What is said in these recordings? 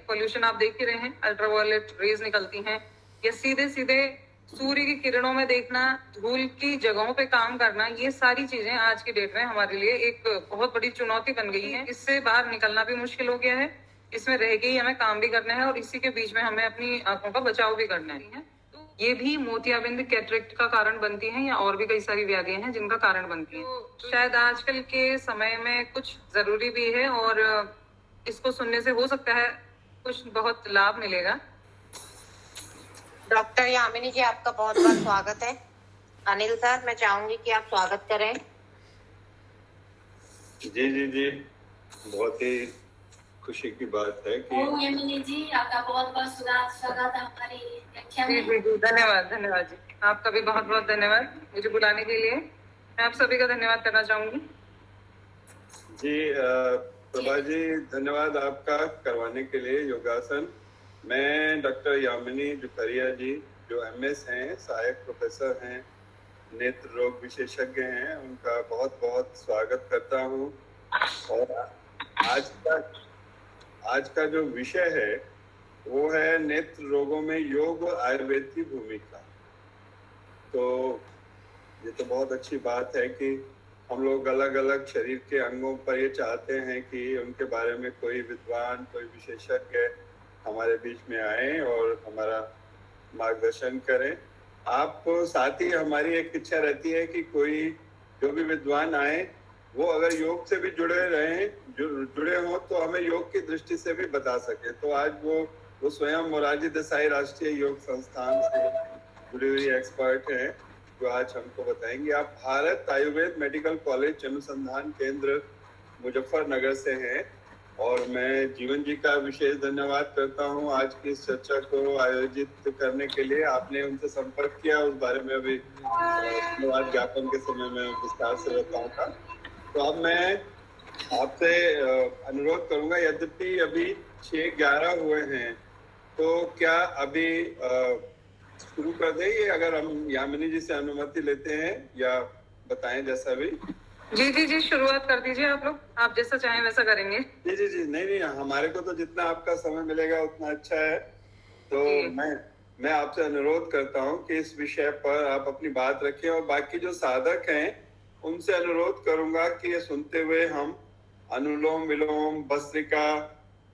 Pollution आप देख ही रहे हैं, अल्ट्रावायलेट रेज निकलती हैं, या सीधे सीधे सूर्य की किरणों में देखना, धूल की जगहों पे काम करना, ये सारी चीजें आज की डेट में हमारे लिए एक बहुत बड़ी चुनौती बन गई है। इससे बाहर निकलना भी मुश्किल हो गया है, इसमें रह के ही हमें काम भी करना है और इसी के बीच में हमें अपनी आंखों का बचाव भी करना है। तो ये भी मोतियाबिंद कैटरेक्ट का कारण बनती है, या और भी कई सारी व्याधियां हैं जिनका कारण बनती है। तो शायद आजकल के समय में कुछ जरूरी भी है और इसको सुनने से हो सकता है कुछ बहुत लाभ मिलेगा। डॉक्टर यामिनी जी, आपका बहुत बहुत स्वागत है। अनिल सर, मैं चाहूंगी कि आप स्वागत करें। जी जी जी, बहुत ही खुशी की बात है कि यामिनी जी, आपका बहुत बहुत स्वागत है हमारी कक्षा में। जी, धन्यवाद जी, आपका भी बहुत बहुत धन्यवाद मुझे बुलाने के लिए। मैं आप सभी का धन्यवाद करना चाहूंगी। जी प्रभा जी, धन्यवाद आपका करवाने के लिए योगासन। मैं डॉक्टर यामिनी जुकरिया जी, जो एमएस हैं, सहायक प्रोफेसर हैं, नेत्र रोग विशेषज्ञ हैं, उनका बहुत बहुत स्वागत करता हूँ। और आज का जो विषय है वो है नेत्र रोगों में योग और आयुर्वेद की भूमिका। तो ये तो बहुत अच्छी बात है कि हम लोग अलग अलग शरीर के अंगों पर ये चाहते हैं कि उनके बारे में कोई विद्वान, कोई विशेषज्ञ हमारे बीच में आए और हमारा मार्गदर्शन करें। आप साथ ही हमारी एक इच्छा रहती है कि कोई जो भी विद्वान आए वो अगर योग से भी जुड़े हों तो हमें योग की दृष्टि से भी बता सके। तो आज वो स्वयं मोरारजी देसाई राष्ट्रीय योग संस्थान से जुड़ी हुई एक्सपर्ट हैं जो आज हमको बताएंगे। आप भारत आयुर्वेद मेडिकल कॉलेज अनुसंधान केंद्र मुजफ्फरनगर से हैं और मैं जीवन जी का विशेष धन्यवाद करता हूं आज की इस चर्चा को आयोजित करने के लिए। आपने उनसे संपर्क किया, उस बारे में अभी धन्यवाद ज्ञापन के समय में विस्तार से बताऊंगा। तो अब मैं आपसे अनुरोध करूंगा, यद्यपि अभी 6:11 हुए हैं, तो क्या अभी शुरू कर दें ये, अगर हम यामिनी जी से अनुमति लेते हैं, या बताएं जैसा भी। जी, शुरुआत कर दीजिए आप लोग, आप जैसा चाहें वैसा करेंगे। जी, नहीं, हमारे को तो जितना आपका समय मिलेगा उतना अच्छा है। तो मैं आपसे अनुरोध करता हूं कि इस विषय पर आप अपनी बात रखें और बाकी जो साधक हैं उनसे अनुरोध करूंगा कि ये सुनते हुए हम अनुलोम विलोम, भस्त्रिका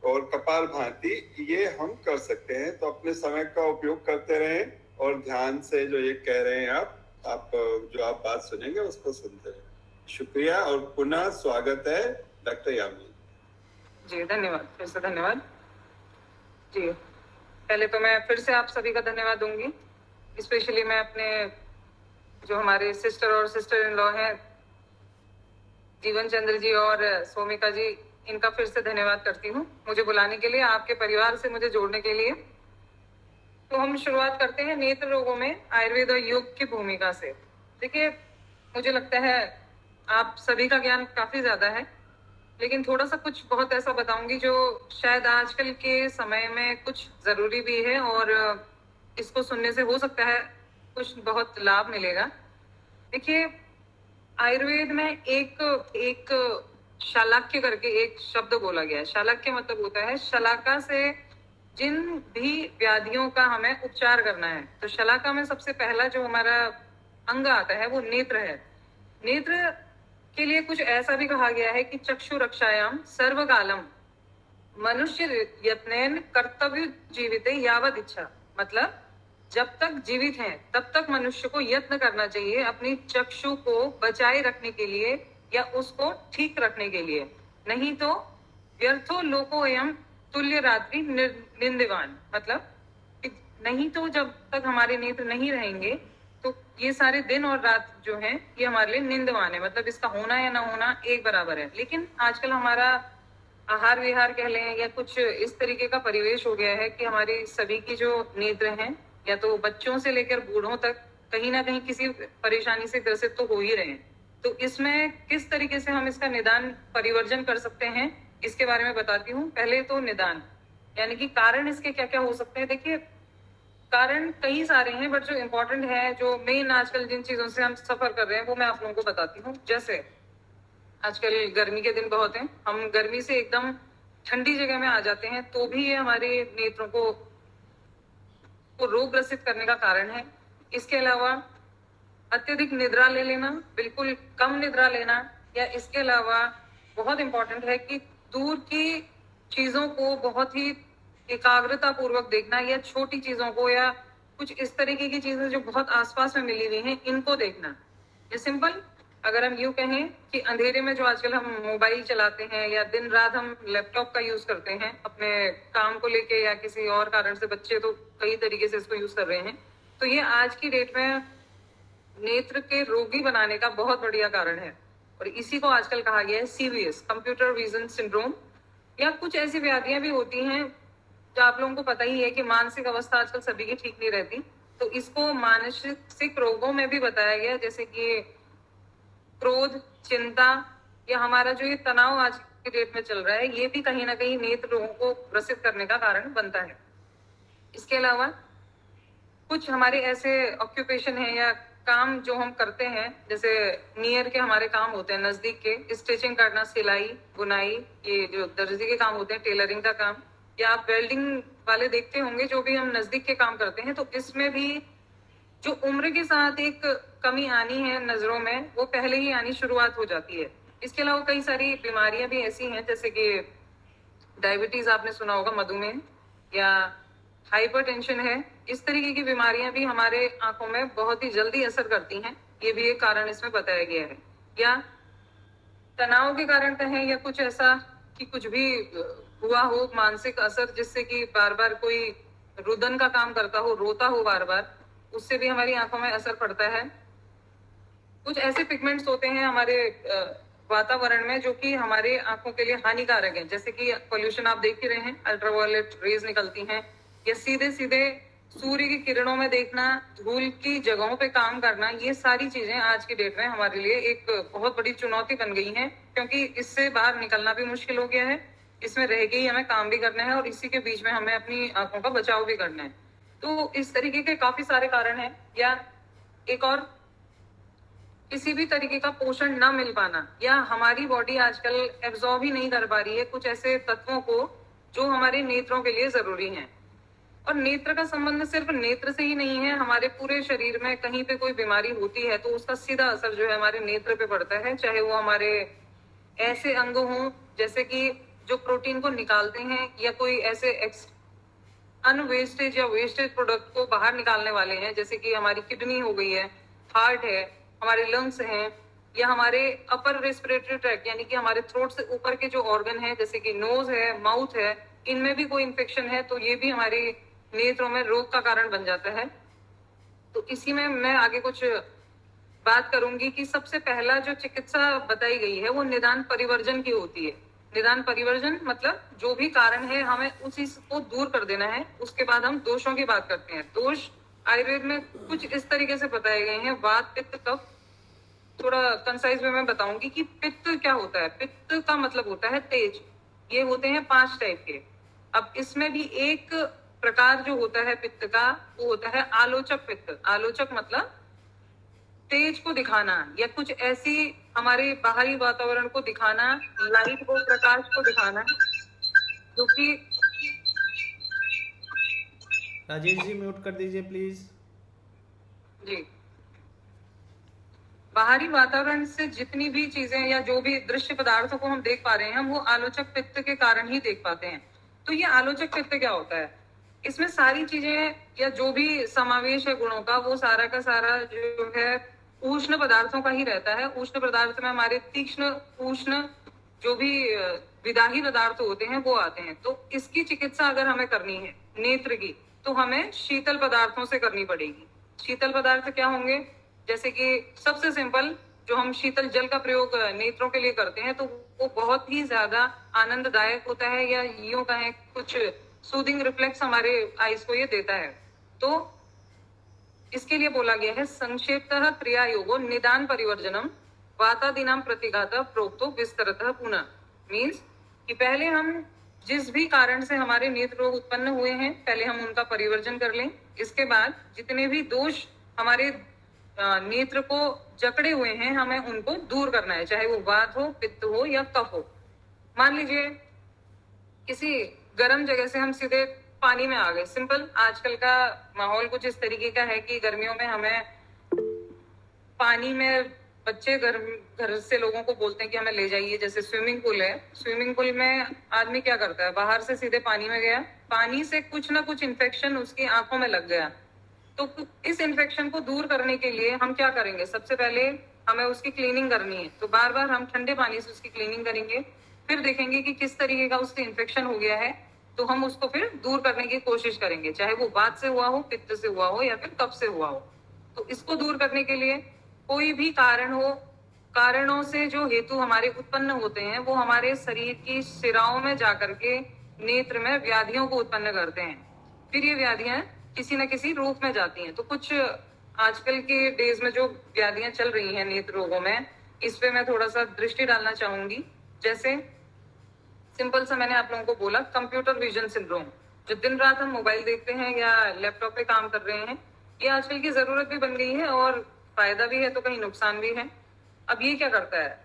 और कपाल भाती ये हम कर सकते हैं। तो अपने समय का उपयोग करते रहें और ध्यान से जो ये कह रहे हैं आप जो आप बात सुनेंगे उसको सुनते रहें। शुक्रिया और पुनः स्वागत है डॉक्टर यामिनी जी। धन्यवाद, फिर से धन्यवाद जी। पहले तो मैं फिर से आप सभी का धन्यवाद दूंगी। स्पेशली मैं अपने जो हमारे सिस्टर और सिस्टर इन लॉ हैं, जीवन चंद्र जी और सोमिका जी, इनका फिर से धन्यवाद करती हूँ मुझे बुलाने के लिए, आपके परिवार से मुझे जोड़ने के लिए। तो हम शुरुआत करते हैं नेत्र रोगों में आयुर्वेद और योग की भूमिका से। देखिए, मुझे लगता है आप सभी का ज्ञान काफी ज्यादा है, लेकिन थोड़ा सा कुछ बहुत ऐसा बताऊंगी जो शायद आजकल के समय में कुछ जरूरी भी है और इसको सुनने से हो सकता है कुछ बहुत लाभ मिलेगा। देखिए, आयुर्वेद में एक शालाक्य करके एक शब्द बोला गया है। शालाक्य मतलब होता है शलाका से जिन भी व्याधियों का हमें उपचार करना है। तो शलाका में सबसे पहला जो हमारा अंग आता है वो नेत्र है। नेत्र के लिए कुछ ऐसा भी कहा गया है कि चक्षु रक्षायाम सर्वकालम मनुष्य यत्नेन कर्तव्य जीविते यावद इच्छा। मतलब जब तक जीवित हैं तब तक मनुष्य को यत्न करना चाहिए अपनी चक्षु को बचाए रखने के लिए या उसको ठीक रखने के लिए, नहीं तो व्यर्थो लोको एवं तुल्य रात्रि निंदवान। मतलब नहीं तो जब तक हमारे नेत्र नहीं रहेंगे तो ये सारे दिन और रात जो है ये हमारे लिए निंदवान है। मतलब इसका होना या ना होना एक बराबर है। लेकिन आजकल हमारा आहार विहार कह लें या कुछ इस तरीके का परिवेश हो गया है कि हमारी सभी की जो नेत्र हैं, या तो बच्चों से लेकर बूढ़ों तक, कहीं ना कहीं किसी परेशानी से ग्रसित तो हो ही रहे हैं। तो इसमें किस तरीके से हम इसका निदान परिवर्जन कर सकते हैं, इसके बारे में बताती हूँ। पहले तो निदान, यानी कि कारण इसके क्या क्या हो सकते हैं। देखिए, कारण कई सारे हैं, बट जो इम्पोर्टेंट है, जो मेन आजकल जिन चीजों से हम सफर कर रहे हैं वो मैं आप लोगों को बताती हूँ। जैसे आजकल गर्मी के दिन बहुत हैं, हम गर्मी से एकदम ठंडी जगह में आ जाते हैं तो भी ये हमारे नेत्रों को रोग ग्रसित करने का कारण है। इसके अलावा अत्यधिक निद्रा ले लेना, बिल्कुल कम निद्रा लेना, या इसके अलावा बहुत इंपॉर्टेंट है कि दूर की चीजों को बहुत ही एकाग्रता पूर्वक देखना, या छोटी चीजों को, या कुछ इस तरीके की चीजें जो बहुत आसपास में मिली हुई हैं इनको देखना। ये सिंपल, अगर हम यूं कहें कि अंधेरे में जो आजकल हम मोबाइल चलाते हैं या दिन रात हम लैपटॉप का यूज करते हैं अपने काम को लेके या किसी और कारण से, बच्चे तो कई तरीके से इसको यूज कर रहे हैं, तो ये आज की डेट में नेत्र के रोगी बनाने का बहुत बढ़िया कारण है। और इसी को आजकल कहा गया है CVS, कंप्यूटर विजन सिंड्रोम। या कुछ ऐसी व्याधियां भी होती हैं जो आप लोगों को पता ही है कि मानसिक अवस्था आजकल सभी की ठीक नहीं रहती, तो इसको मानसिक रोगों में भी बताया गया, जैसे कि क्रोध, चिंता, या हमारा जो ये तनाव आज की डेट में चल रहा है, ये भी कहीं ना कहीं नेत्र रोगों को ग्रसित करने का कारण बनता है। इसके अलावा कुछ हमारे ऐसे ऑक्यूपेशन है या काम जो हम करते हैं, जैसे नियर के हमारे काम होते हैं, नजदीक के, स्टिचिंग करना, सिलाई, बुनाई, ये जो दर्जी के काम होते हैं, टेलरिंग का काम, या आप वेल्डिंग वाले देखते होंगे, जो भी हम नजदीक के काम करते हैं, तो इसमें भी जो उम्र के साथ एक कमी आनी है नजरों में, वो पहले ही आनी शुरुआत हो जाती है। इसके अलावा कई सारी बीमारियां भी ऐसी हैं, जैसे कि डायबिटीज आपने सुना होगा, मधुमेह, या हाइपरटेंशन है। इस तरीके की बीमारियां भी हमारे आंखों में बहुत ही जल्दी असर करती हैं, ये भी एक कारण इसमें बताया गया है। या तनाव के कारण कहें, या कुछ ऐसा कि कुछ भी हुआ हो मानसिक असर, जिससे कि बार बार कोई रुदन का काम करता हो, रोता हो बार बार, उससे भी हमारी आंखों में असर पड़ता है। कुछ ऐसे पिगमेंट्स होते हैं हमारे वातावरण में जो कि हमारे आंखों के लिए हानिकारक हैं, जैसे कि पोल्यूशन आप देख ही रहे हैं, अल्ट्रावायलेट रेज निकलती हैं, या सीधे सीधे सूर्य की किरणों में देखना, धूल की जगहों पे काम करना, ये सारी चीजें आज की डेट में हमारे लिए एक बहुत बड़ी चुनौती बन गई हैं, क्योंकि इससे बाहर निकलना भी मुश्किल हो गया है, इसमें रह के ही हमें काम भी करना है और इसी के बीच में हमें अपनी आंखों का बचाव भी करना है। तो इस तरीके के काफी सारे कारण हैं। या एक और, किसी भी तरीके का पोषण ना मिल पाना, या हमारी बॉडी आजकल एब्जॉर्ब ही नहीं कर पा रही है कुछ ऐसे तत्वों को जो हमारे नेत्रों के लिए जरूरी हैं। और नेत्र का संबंध सिर्फ नेत्र से ही नहीं है, हमारे पूरे शरीर में कहीं पे कोई बीमारी होती है तो उसका सीधा असर जो है हमारे नेत्र पे पड़ता है, चाहे वो हमारे ऐसे अंग हों जैसे कि जो प्रोटीन को निकालते हैं, या कोई ऐसे अनवेस्टेज या वेस्टेज प्रोडक्ट को बाहर निकालने वाले हैं, जैसे कि हमारी किडनी हो गई है, हार्ट है, हमारे लंग्स हैं, या हमारे अपर रेस्पिरेटरी ट्रैक यानी कि हमारे थ्रोट से ऊपर के जो ऑर्गन है, जैसे कि नोज है, माउथ है, इनमें भी कोई इन्फेक्शन है तो ये भी हमारे नेत्रों में रोग का कारण बन जाता है। तो इसी में मैं आगे कुछ बात करूंगी कि सबसे पहला जो चिकित्सा बताई गई है वो निदान परिवर्जन की होती है। निदान परिवर्जन मतलब जो भी कारण है हमें उसी को दूर कर देना है। उसके बाद हम दोषों की बात करते हैं। दोष आयुर्वेद में कुछ इस तरीके से बताए गए हैं, वात, पित्त, कफ। थोड़ा कंसाइज में मैं बताऊंगी कि पित्त क्या होता है। पित्त का मतलब होता है तेज। ये होते हैं 5 टाइप के। अब इसमें भी एक प्रकार जो होता है पित्त का वो होता है आलोचक पित्त। आलोचक मतलब तेज को दिखाना या कुछ ऐसी हमारे बाहरी वातावरण को दिखाना, लाइट को, प्रकाश को दिखाना, जो कि राजेश जी म्यूट कर दीजिए प्लीज। जी, बाहरी वातावरण से जितनी भी चीजें या जो भी दृश्य पदार्थों को हम देख पा रहे हैं हम वो आलोचक पित्त के कारण ही देख पाते हैं। तो ये आलोचक पित्त क्या होता है? इसमें सारी चीजें या जो भी समावेश है गुणों का वो सारा का सारा जो है उष्ण पदार्थों का ही रहता है। उष्ण पदार्थ में हमारे तीक्ष्ण, उष्ण जो भी विदाही पदार्थ होते हैं वो आते हैं। तो इसकी चिकित्सा अगर हमें करनी है नेत्र की तो हमें शीतल पदार्थों से करनी पड़ेगी। शीतल पदार्थ क्या होंगे? जैसे कि सबसे सिंपल जो हम शीतल जल का प्रयोग नेत्रों के लिए करते हैं तो वो बहुत ही ज्यादा आनंददायक होता है, या यूं कहें कुछ सूदिंग रिफ्लेक्स हमारे आईज को ये देता है। तो इसके लिए बोला गया है संक्षेपतः क्रिया योगो निदान परिवर्जनम वातादीनाम प्रतिघातः प्रोक्तो विस्तरतः पुनः। मीन्स कि पहले हम जिस भी कारण से हमारे नेत्र रोग उत्पन्न हुए हैं पहले हम उनका परिवर्जन कर लें। इसके बाद जितने भी दोष हमारे नेत्र को जकड़े हुए हैं हमें उनको दूर करना है, चाहे वो वात हो, पित्त हो या कफ हो। मान लीजिए किसी गर्म जगह से हम सीधे पानी में आ गए। सिंपल, आजकल का माहौल कुछ इस तरीके का है कि गर्मियों में हमें पानी में, बच्चे घर से लोगों को बोलते हैं कि हमें ले जाइए, जैसे स्विमिंग पूल है, स्विमिंग पूल में आदमी क्या करता है, बाहर से सीधे पानी में गया, पानी से कुछ ना कुछ इन्फेक्शन उसकी आंखों में लग गया। तो इस इन्फेक्शन को दूर करने के लिए हम क्या करेंगे, सबसे पहले हमें उसकी क्लीनिंग करनी है। तो बार बार हम ठंडे पानी से उसकी क्लीनिंग करेंगे, फिर देखेंगे कि किस तरीके का उससे इन्फेक्शन हो गया है, तो हम उसको फिर दूर करने की कोशिश करेंगे, चाहे वो वात से हुआ हो, पित्त से हुआ हो, या फिर कफ से हुआ हो। तो इसको दूर करने के लिए कोई भी कारण हो, कारणों से जो हेतु हमारे उत्पन्न होते हैं वो हमारे शरीर की शिराओं में जाकर के नेत्र में व्याधियों को उत्पन्न करते हैं। फिर ये व्याधियां किसी न किसी रूप में जाती हैं। तो कुछ आजकल के डेज में जो व्याधियां चल रही हैं नेत्र रोगों में, इस पे मैं थोड़ा सा दृष्टि डालना चाहूंगी। जैसे सिंपल सा मैंने आप लोगों को बोला, कंप्यूटर विजन सिंड्रोम, जो दिन रात हम मोबाइल देखते हैं या लैपटॉप पे काम कर रहे हैं, ये आजकल की जरूरत भी बन गई है और फायदा भी है तो कहीं नुकसान भी है। अब ये क्या करता है,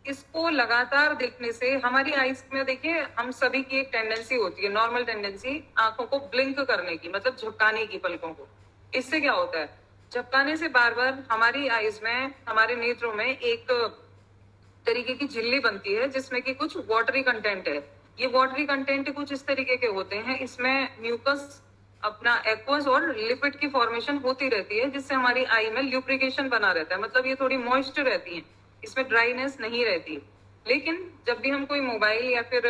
इसको लगातार देखने से हमारी आईज में, देखिए हम सभी की एक टेंडेंसी होती है, नॉर्मल टेंडेंसी, आंखों को ब्लिंक करने की, मतलब झपकाने की पलकों को। इससे क्या होता है, झपकाने से बार बार हमारी आईज में, हमारे नेत्रों में एक तरीके की झिल्ली बनती है जिसमें कि कुछ वाटरी कंटेंट है। ये वाटरी कंटेंट कुछ इस तरीके के होते हैं, इसमें म्यूकस, अपना एक्वस और लिपिड की फॉर्मेशन होती रहती है, जिससे हमारी आई में ल्यूब्रिकेशन बना रहता है, मतलब ये थोड़ी मॉइस्ट रहती है, इसमें ड्राइनेस नहीं रहती। लेकिन जब भी हम कोई मोबाइल या फिर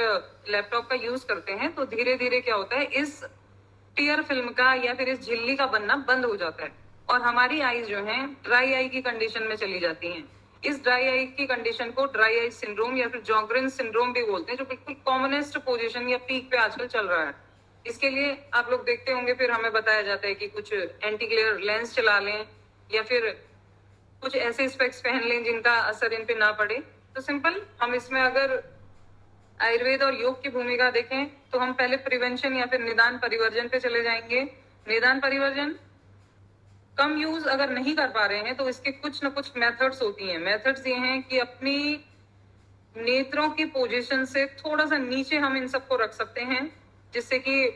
लैपटॉप का यूज करते हैं तो धीरे धीरे क्या होता है, इस टीयर फिल्म का या फिर इस झिल्ली का बनना बंद हो जाता है और हमारी आईज जो है ड्राई आई की कंडीशन में चली जाती हैं। इस ड्राई आई की कंडीशन को ड्राई आई सिंड्रोम या फिर जॉगरेन सिंड्रोम भी बोलते हैं, जो बिल्कुल कॉमनेस्ट पोजीशन या पीक पे आजकल चल रहा है। इसके लिए आप लोग देखते होंगे, फिर हमें बताया जाता है कि कुछ एंटी ग्लेयर लेंस चला लें या फिर कुछ ऐसे स्पेक्स पहन लें जिनका असर इन पे ना पड़े। तो सिंपल, हम इसमें अगर आयुर्वेद और योग की भूमिका देखें तो हम पहले प्रिवेंशन या फिर निदान परिवर्जन पे चले जाएंगे। निदान परिवर्जन कम यूज अगर नहीं कर पा रहे हैं तो इसके कुछ न कुछ मेथड्स होती हैं। मेथड्स ये हैं कि अपनी नेत्रों की पोजीशन से थोड़ा सा नीचे हम इन सबको रख सकते हैं, जिससे कि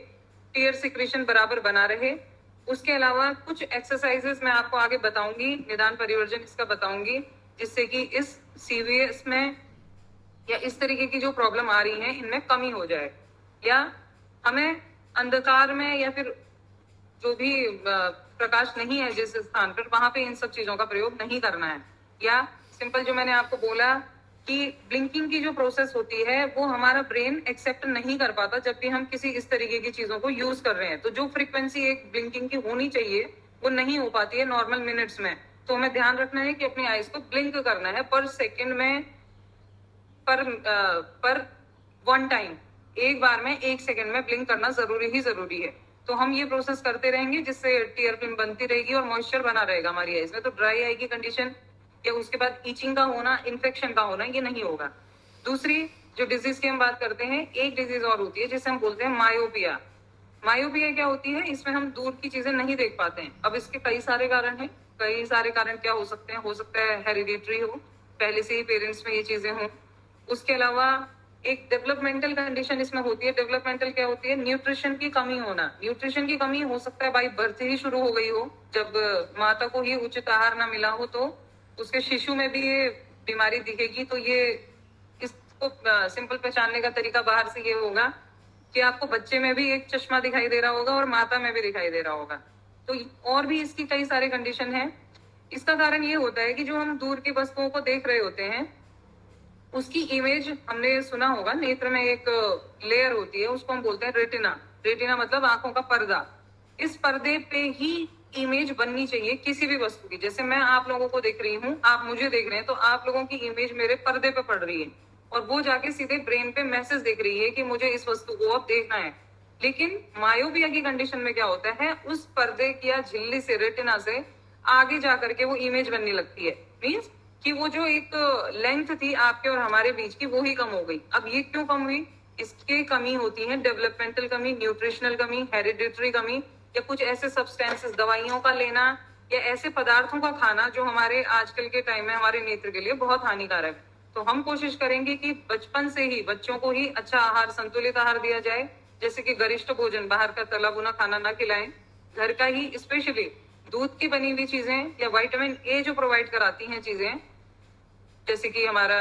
टीयर सिक्रेशन बराबर बना रहे। उसके अलावा कुछ एक्सरसाइजेस मैं आपको आगे बताऊंगी, निदान परिवर्जन इसका बताऊंगी, जिससे कि इस सीवीएस में या इस तरीके की जो प्रॉब्लम आ रही है इनमें कमी हो जाए, या हमें अंधकार में या फिर जो भी प्रकाश नहीं है जिस स्थान पर, वहां पे इन सब चीजों का प्रयोग नहीं करना है। या सिंपल, जो मैंने आपको बोला कि ब्लिंकिंग की जो प्रोसेस होती है वो हमारा ब्रेन एक्सेप्ट नहीं कर पाता जब भी हम किसी इस तरीके की चीजों को यूज कर रहे हैं। तो जो फ्रीक्वेंसी एक ब्लिंकिंग की होनी चाहिए वो नहीं हो पाती है नॉर्मल मिनट्स में। तो हमें ध्यान रखना है कि अपनी आईज को ब्लिंक करना है पर सेकेंड में, पर वन टाइम, एक बार में 1 सेकेंड में ब्लिंक करना जरूरी है। तो हम ये प्रोसेस करते रहेंगे जिससे टीयर फिल्म बनती रहेगी और मॉइस्चर बना रहेगा हमारी आईज में। तो ड्राई आई की कंडीशन या उसके बाद ईचिंग का होना, इन्फेक्शन का होना, ये नहीं होगा। दूसरी जो डिजीज की हम बात करते हैं, एक डिजीज और होती है जिसे हम बोलते हैं मायोपिया। मायोपिया क्या होती है, इसमें हम दूर की चीजें नहीं देख पाते हैं। अब इसके कई सारे कारण हैं। कई सारे कारण क्या हो सकते हैं, हो सकता है हेरिडिटरी हो, पहले से ही पेरेंट्स में ये चीजें हों। उसके अलावा एक डेवलपमेंटल कंडीशन इसमें होती है। डेवलपमेंटल क्या होती है, न्यूट्रिशन की कमी होना। न्यूट्रिशन की कमी हो सकता है बाई बर्थ ही शुरू हो गई हो, जब माता को ही उचित आहार ना मिला हो तो उसके शिशु में भी ये बीमारी दिखेगी। तो ये इसको सिंपल पहचानने का तरीका बाहर से ये होगा कि आपको बच्चे में भी एक चश्मा दिखाई दे रहा होगा और माता में भी दिखाई दे रहा होगा। तो और भी इसकी कई सारे कंडीशन है। इसका कारण ये होता है कि जो हम दूर की वस्तुओं को देख रहे होते हैं उसकी इमेज, हमने सुना होगा नेत्र में एक लेयर होती है, उसको हम बोलते हैं रेटिना। रेटिना मतलब आंखों का पर्दा। इस पर्दे पे ही इमेज बननी चाहिए किसी भी वस्तु की। जैसे मैं आप लोगों को देख रही हूँ, आप मुझे देख रहे हैं, तो आप लोगों की इमेज मेरे पर्दे पे पड़ रही है और वो जाके सीधे ब्रेन पे मैसेज देख रही है कि मुझे इस वस्तु को अब देखना है। लेकिन मायोपिया की कंडीशन में क्या होता है, उस पर्दे की या झिल्ली से, रेटिना से आगे जाकर के वो इमेज बनने लगती है। मीन्स कि वो जो एक लेंथ थी आपके और हमारे बीच की, वो ही कम हो गई। अब ये क्यों कम हुई, इसकी कमी होती है डेवलपमेंटल कमी, न्यूट्रिशनल कमी, हेरिडिटरी कमी, या कुछ ऐसे सब्सटेंसेस, दवाइयों का लेना या ऐसे पदार्थों का खाना जो हमारे आजकल के टाइम में हमारे नेत्र के लिए बहुत हानिकारक है। तो हम कोशिश करेंगे कि बचपन से ही बच्चों को ही अच्छा आहार, संतुलित आहार दिया जाए, जैसे कि गरिष्ठ भोजन, बाहर का तला भुना खाना ना खिलाएं, घर का ही स्पेशली दूध की बनी हुई चीजें या विटामिन ए जो प्रोवाइड कराती हैं चीजें, जैसे कि हमारा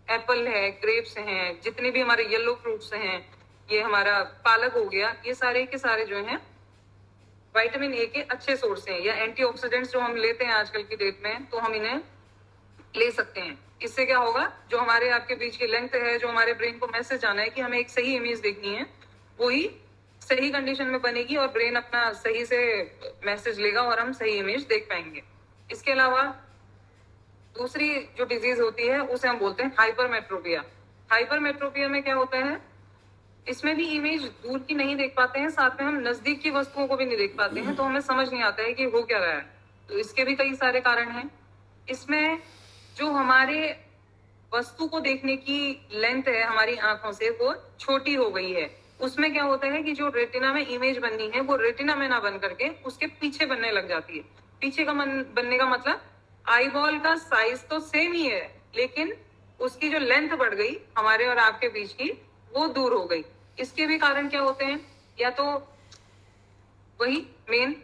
एप्पल है, ग्रेप्स हैं, जितने भी हमारे येलो फ्रूट्स हैं, ये हमारा पालक हो गया, ये सारे के सारे जो हैं विटामिन ए के अच्छे सोर्स हैं, या एंटीऑक्सीडेंट्स जो हम लेते हैं आजकल की डेट में, तो हम इन्हें ले सकते हैं। इससे क्या होगा, जो हमारे आपके बीच की लेंथ है, जो हमारे ब्रेन को मैसेज आना है कि हमें एक सही इमेज देखनी है, वही सही कंडीशन में बनेगी और ब्रेन अपना सही से मैसेज लेगा और हम सही इमेज देख पाएंगे। इसके अलावा दूसरी जो डिजीज होती है उसे हम बोलते हैं हाइपरमेट्रोपिया। हाइपरमेट्रोपिया में क्या होता है, इसमें भी इमेज दूर की नहीं देख पाते हैं, साथ में हम नजदीक की वस्तुओं को भी नहीं देख पाते हैं, तो हमें समझ नहीं आता है कि हो क्या रहा है। तो इसके भी कई सारे कारण हैं। इसमें जो हमारे वस्तु को देखने की लेंथ है हमारी आंखों से, वो छोटी हो गई है। उसमें क्या होता है कि जो रेटिना में इमेज बननी है वो रेटिना में ना बन करके उसके पीछे बनने लग जाती है। पीछे का बनने का मतलब आई बॉल का साइज तो सेम ही है, लेकिन उसकी जो लेंथ बढ़ गई हमारे और आपके बीच की, वो दूर हो गई। इसके भी कारण क्या होते हैं, या तो वही मेन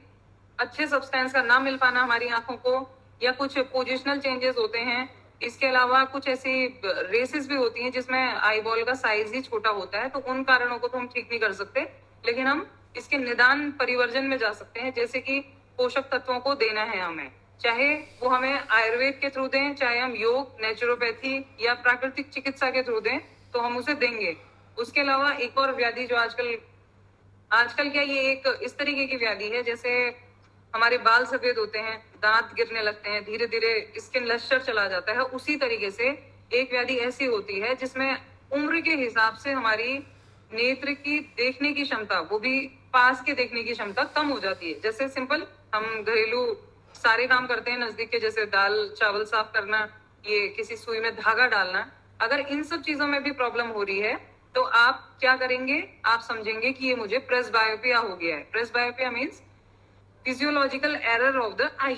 अच्छे सब्सटेंस का ना मिल पाना हमारी आंखों को, या कुछ पोजिशनल चेंजेस होते हैं। इसके अलावा कुछ ऐसी रेसेस भी होती हैं जिसमें आई बॉल का साइज ही छोटा होता है, तो उन कारणों को तो हम ठीक नहीं कर सकते, लेकिन हम इसके निदान परिवर्जन में जा सकते हैं, जैसे कि पोषक तत्वों को देना है हमें, चाहे वो हमें आयुर्वेद के थ्रू दें, चाहे हम योग, नेचुरोपैथी या प्राकृतिक चिकित्सा के थ्रू दें, तो हम उसे देंगे। उसके अलावा एक और व्याधि जो आजकल क्या, ये एक इस तरीके की व्याधि है, जैसे हमारे बाल सफेद होते हैं, दांत गिरने लगते हैं, धीरे धीरे स्किन लश्चर चला जाता है, उसी तरीके से एक व्याधि ऐसी होती है जिसमें उम्र के हिसाब से हमारी नेत्र की देखने की क्षमता, वो भी पास के देखने की क्षमता कम हो जाती है। जैसे सिंपल हम घरेलू सारे काम करते हैं नजदीक के, जैसे दाल चावल साफ करना, ये किसी सुई में धागा डालना, अगर इन सब चीजों में भी प्रॉब्लम हो रही है तो आप क्या करेंगे, आप समझेंगे कि ये मुझे प्रेसबायोपिया हो गया है। Presbyopia means physiological error of the I.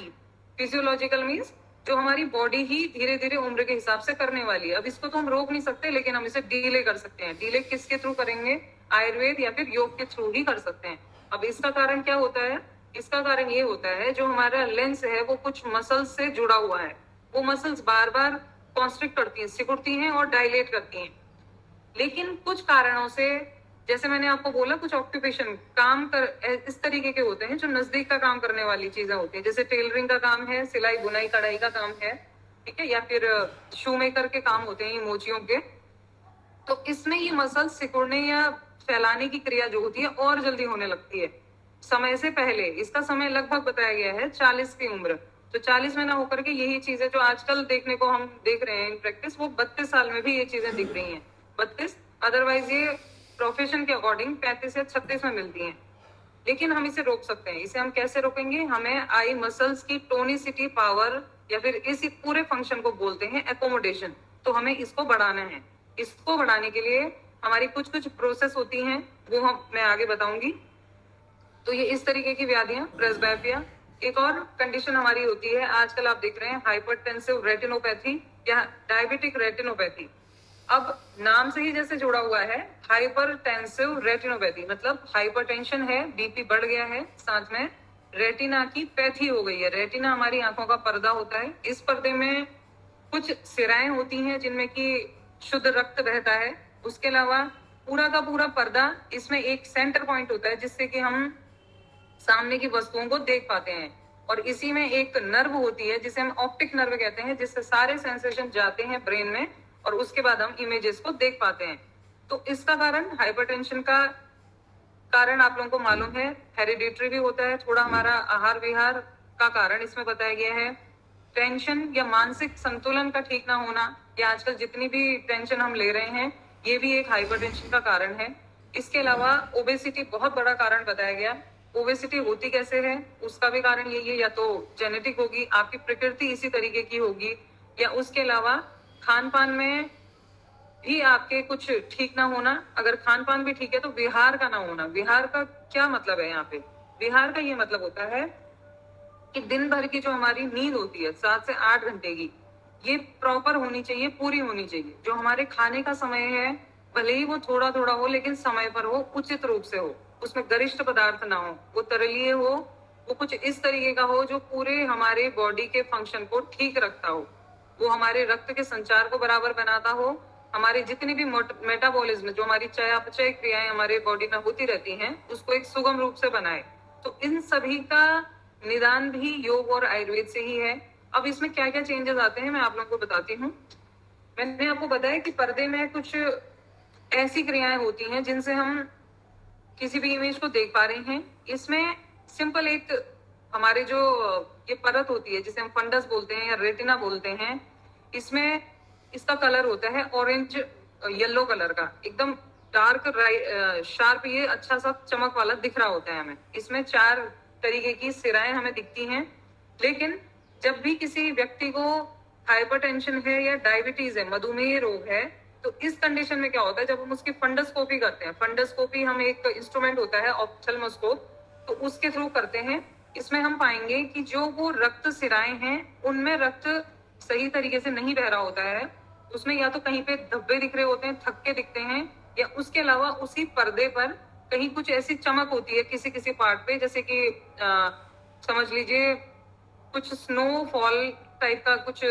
Physiological means जो हमारी बॉडी ही धीरे धीरे उम्र के हिसाब से करने वाली है। अब इसको तो हम रोक नहीं सकते, लेकिन हम इसे डीले कर सकते हैं। डीले किसके थ्रू करेंगे, आयुर्वेद या फिर योग के थ्रू ही कर सकते हैं। अब इसका कारण क्या होता है, इसका कारण ये होता है जो हमारा लेंस है वो कुछ मसल्स से जुड़ा हुआ है, वो मसल्स बार बार कॉन्स्ट्रिक्ट करती हैं, सिकुड़ती हैं और डायलेट करती हैं। लेकिन कुछ कारणों से, जैसे मैंने आपको बोला, कुछ ऑक्यूपेशन काम कर इस तरीके के होते हैं जो नजदीक का काम करने वाली चीजें होती हैं, जैसे टेलरिंग का काम है, सिलाई बुनाई कढ़ाई का काम है, ठीक है, या फिर शू मेकर के काम होते हैं मोचियों के। तो इसमें ये मसल सिकुड़ने या फैलाने की क्रिया जो होती है और जल्दी होने लगती है समय से पहले। इसका समय लगभग बताया गया है 40 की उम्र। तो 40 में ना होकर के यही चीजें जो आजकल देखने को हम देख रहे हैं इन प्रैक्टिस, वो 32 साल में भी ये चीजें दिख रही हैं। 32, अदरवाइज ये प्रोफेशन के अकॉर्डिंग 35 या 36 में मिलती हैं। लेकिन हम इसे रोक सकते हैं। इसे हम कैसे रोकेंगे, हमें आई मसल्स की टोनिसिटी पावर, या फिर इस पूरे फंक्शन को बोलते हैं एकोमोडेशन, तो हमें इसको बढ़ाना है। इसको बढ़ाने के लिए हमारी कुछ कुछ प्रोसेस होती हैं, वो मैं आगे बताऊंगी। तो ये इस तरीके की व्याधियां, प्रेसबायोपिया। एक और कंडीशन हमारी होती है, आजकल आप देख रहे हैं, हाइपरटेंसिव रेटिनोपैथी या डायबिटिक रेटिनोपैथी। अब नाम से ही जैसे जुड़ा हुआ है, हाइपरटेंसिव रेटिनोपैथी मतलब हाइपरटेंशन है, बीपी बढ़ गया है, साथ में रेटिना की पैथी हो गई है। रेटिना हमारी आंखों का पर्दा होता है। इस पर्दे में कुछ सिराएं होती हैं जिनमें कि शुद्ध रक्त बहता है। उसके अलावा पूरा का पूरा पर्दा, इसमें एक सेंटर पॉइंट होता है जिससे कि हम सामने की वस्तुओं को देख पाते हैं। और इसी में एक नर्व होती है जिसे हम ऑप्टिक नर्व कहते हैं, जिससे सारे सेंसेशन जाते हैं ब्रेन में और उसके बाद हम इमेजेस को देख पाते हैं। तो इसका कारण, हाइपरटेंशन का कारण आप लोगों को मालूम है, हेरिडिटरी भी होता है, थोड़ा हमारा आहार विहार का कारण इसमें बताया गया है। टेंशन या मानसिक संतुलन का ठीक ना होना, या आजकल जितनी भी टेंशन हम ले रहे हैं, ये भी एक हाइपरटेंशन का कारण है। इसके अलावा ओबेसिटी बहुत बड़ा कारण बताया गया। ओबेसिटी होती कैसे है, उसका भी कारण यही है, या तो जेनेटिक होगी, आपकी प्रकृति इसी तरीके की होगी, या उसके अलावा खान पान में भी आपके कुछ ठीक ना होना। अगर खान पान भी ठीक है तो विहार का ना होना। विहार का क्या मतलब है यहाँ पे, विहार का ये मतलब होता है कि दिन भर की जो हमारी नींद होती है 7 से 8 घंटे की, ये प्रॉपर होनी चाहिए, पूरी होनी चाहिए। जो हमारे खाने का समय है, भले ही वो थोड़ा थोड़ा हो, लेकिन समय पर हो, उचित रूप से हो, उसमें गरिष्ठ पदार्थ ना हो, वो तरलीय हो, वो कुछ इस तरीके का हो जो पूरे हमारे बॉडी के फंक्शन को ठीक रखता हो, वो हमारे रक्त के संचार को बराबर बनाता हो, हमारे जितनी भी मेटाबॉलिज्म, जो हमारी चयापचय क्रियाएं हमारे बॉडी में होती रहती हैं, उसको एक सुगम रूप से बनाए। तो इन सभी का निदान भी योग और आयुर्वेद से ही है। अब इसमें क्या क्या चेंजेस आते हैं मैं आप लोगों को बताती हूँ। मैंने आपको बताया कि पर्दे में कुछ ऐसी क्रियाएं होती हैं जिनसे हम किसी भी इमेज को देख पा रहे हैं। इसमें सिंपल एक हमारे जो ये परत होती है जिसे हम फंडस बोलते हैं या रेटिना बोलते हैं, इसमें इसका कलर होता है ऑरेंज येलो कलर का, एकदम डार्क शार्प, ये अच्छा सा चमक वाला दिख रहा होता है हमें। इसमें 4 तरीके की सिराएं हमें दिखती हैं। लेकिन जब भी किसी व्यक्ति को हाइपरटेंशन है या डायबिटीज है, मधुमेह रोग है, तो इस कंडीशन में क्या होता है, जब हम उसकी फंडस्कोपी करते हैं, फंडस्कोपी हम एक इंस्ट्रूमेंट होता है ऑप्थेल्मोस्कोप, तो उसके थ्रू करते हैं। इसमें हम पाएंगे कि जो वो रक्त सिराएं हैं उनमें रक्त सही तरीके से नहीं बह रहा होता है, उसमें या तो कहीं पे धब्बे दिख रहे होते हैं, थक्के दिखते हैं, या उसके अलावा उसी पर्दे पर कहीं कुछ ऐसी चमक होती है किसी किसी पार्ट पे, जैसे कि समझ लीजिए कुछ स्नोफॉल टाइप का कुछ,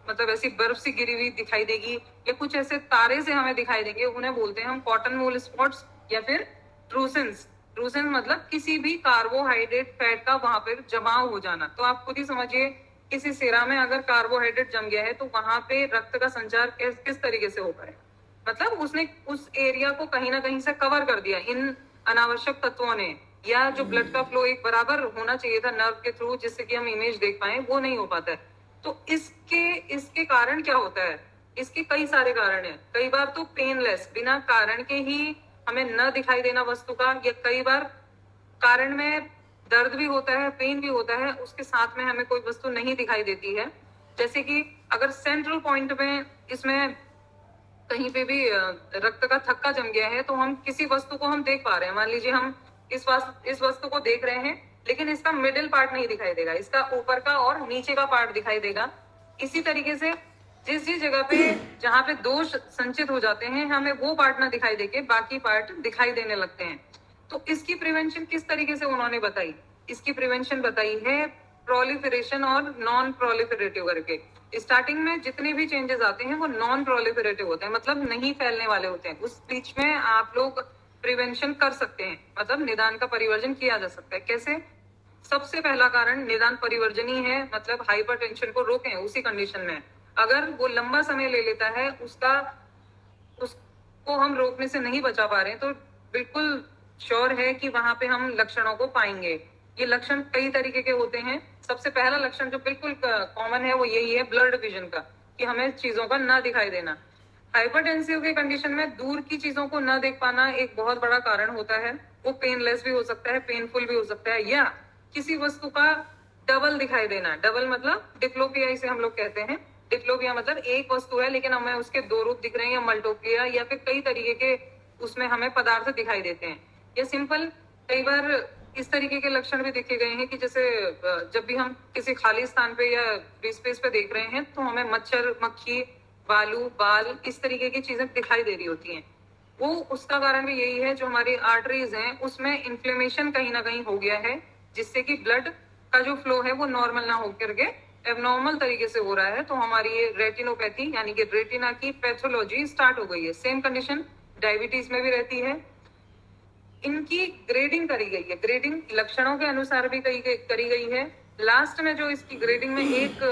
मतलब ऐसी बर्फ सी गिरी हुई दिखाई देगी, या कुछ ऐसे तारे से हमें दिखाई देंगे, उन्हें बोलते हैं हम कॉटन वूल स्पॉट्स या फिर ट्रूसेंस। ट्रूसेंस मतलब किसी भी कार्बोहाइड्रेट फैट का वहां पर जमाव हो जाना। तो आप खुद ही समझिए, किसी सिरा में अगर कार्बोहाइड्रेट जम गया है तो वहां पे रक्त का संचार किस तरीके से हो पाएगा, मतलब उसने उस एरिया को कहीं ना कहीं से कवर कर दिया इन अनावश्यक तत्वों ने, या जो ब्लड का फ्लो एक बराबर होना चाहिए था नर्व के थ्रू जिससे कि हम इमेज देख पाए, वो नहीं हो पाता है। तो इसके कारण क्या होता है, इसके कई सारे कारण हैं। कई बार तो पेनलेस, बिना कारण के ही हमें न दिखाई देना वस्तु का, या कई बार कारण में दर्द भी होता है, पेन भी होता है, उसके साथ में हमें कोई वस्तु नहीं दिखाई देती है। जैसे कि अगर सेंट्रल पॉइंट में इसमें कहीं पे भी रक्त का थक्का जम गया है, तो हम किसी वस्तु को हम देख पा रहे हैं, मान लीजिए हम इस वस्तु को देख रहे हैं, लेकिन इसका मिडिल पार्ट नहीं दिखाई देगा, इसका ऊपर का और नीचे का पार्ट दिखाई देगा। इसी तरीके से जिस जगह पे जहां पे दोष संचित हो जाते हैं, हमें वो पार्ट ना दिखाई देके बाकी पार्ट दिखाई देने लगते हैं। तो इसकी प्रिवेंशन किस तरीके से उन्होंने बताई, इसकी प्रिवेंशन बताई है प्रोलिफरेशन और नॉन प्रोलिफरेटिव करके। स्टार्टिंग में जितने भी चेंजेस आते हैं वो नॉन प्रोलिफरेटिव होते हैं, मतलब नहीं फैलने वाले होते हैं। उस बीच में आप लोग प्रिवेंशन कर सकते हैं, मतलब निदान का परिवर्जन किया जा सकता है। कैसे? सबसे पहला कारण निदान परिवर्जन ही है, मतलब हाइपरटेंशन को रोकें उसी कंडीशन में। अगर वो लंबा समय ले लेता है, उसको हम रोकने से नहीं बचा पा रहे हैं, तो बिल्कुल श्योर है कि वहां पे हम लक्षणों को पाएंगे। ये लक्षण कई तरीके के होते हैं। सबसे पहला लक्षण जो बिल्कुल कॉमन है वो यही है, ब्लड विजन का, कि हमें चीजों का ना दिखाई देना। हाइपरटेंसिव के कंडीशन में दूर की चीजों को ना देख पाना एक बहुत बड़ा कारण होता है। वो पेनलेस भी हो सकता है, पेनफुल भी हो सकता है, या किसी वस्तु का डबल दिखाई देना। डबल मतलब डिप्लोपिया इसे हम लोग कहते हैं। डिप्लोपिया मतलब एक वस्तु है लेकिन हमें उसके 2 रूप दिख रहे हैं, या मल्टोपिया, या फिर कई तरीके के उसमें हमें पदार्थ दिखाई देते हैं। या सिंपल कई बार इस तरीके के लक्षण भी देखे गए हैं कि जैसे जब भी हम किसी खाली स्थान पे या फ्री स्पेस पे देख रहे हैं, तो हमें मच्छर, मक्खी, बालू, बाल, इस तरीके की चीजें दिखाई दे रही होती हैं। वो उसका कारण भी यही है, जो हमारी आर्टरीज हैं उसमें इन्फ्लेमेशन कहीं ना कहीं हो गया है, जिससे कि ब्लड का जो फ्लो है वो नॉर्मल ना होकर के एबनॉर्मल तरीके से हो रहा है। तो हमारी ये रेटिनोपैथी यानी कि रेटिना की पैथोलॉजी स्टार्ट हो गई है। सेम कंडीशन डायबिटीज में भी रहती है। इनकी ग्रेडिंग करी गई है, ग्रेडिंग लक्षणों के अनुसार भी करी गई है। लास्ट में जो इसकी ग्रेडिंग में एक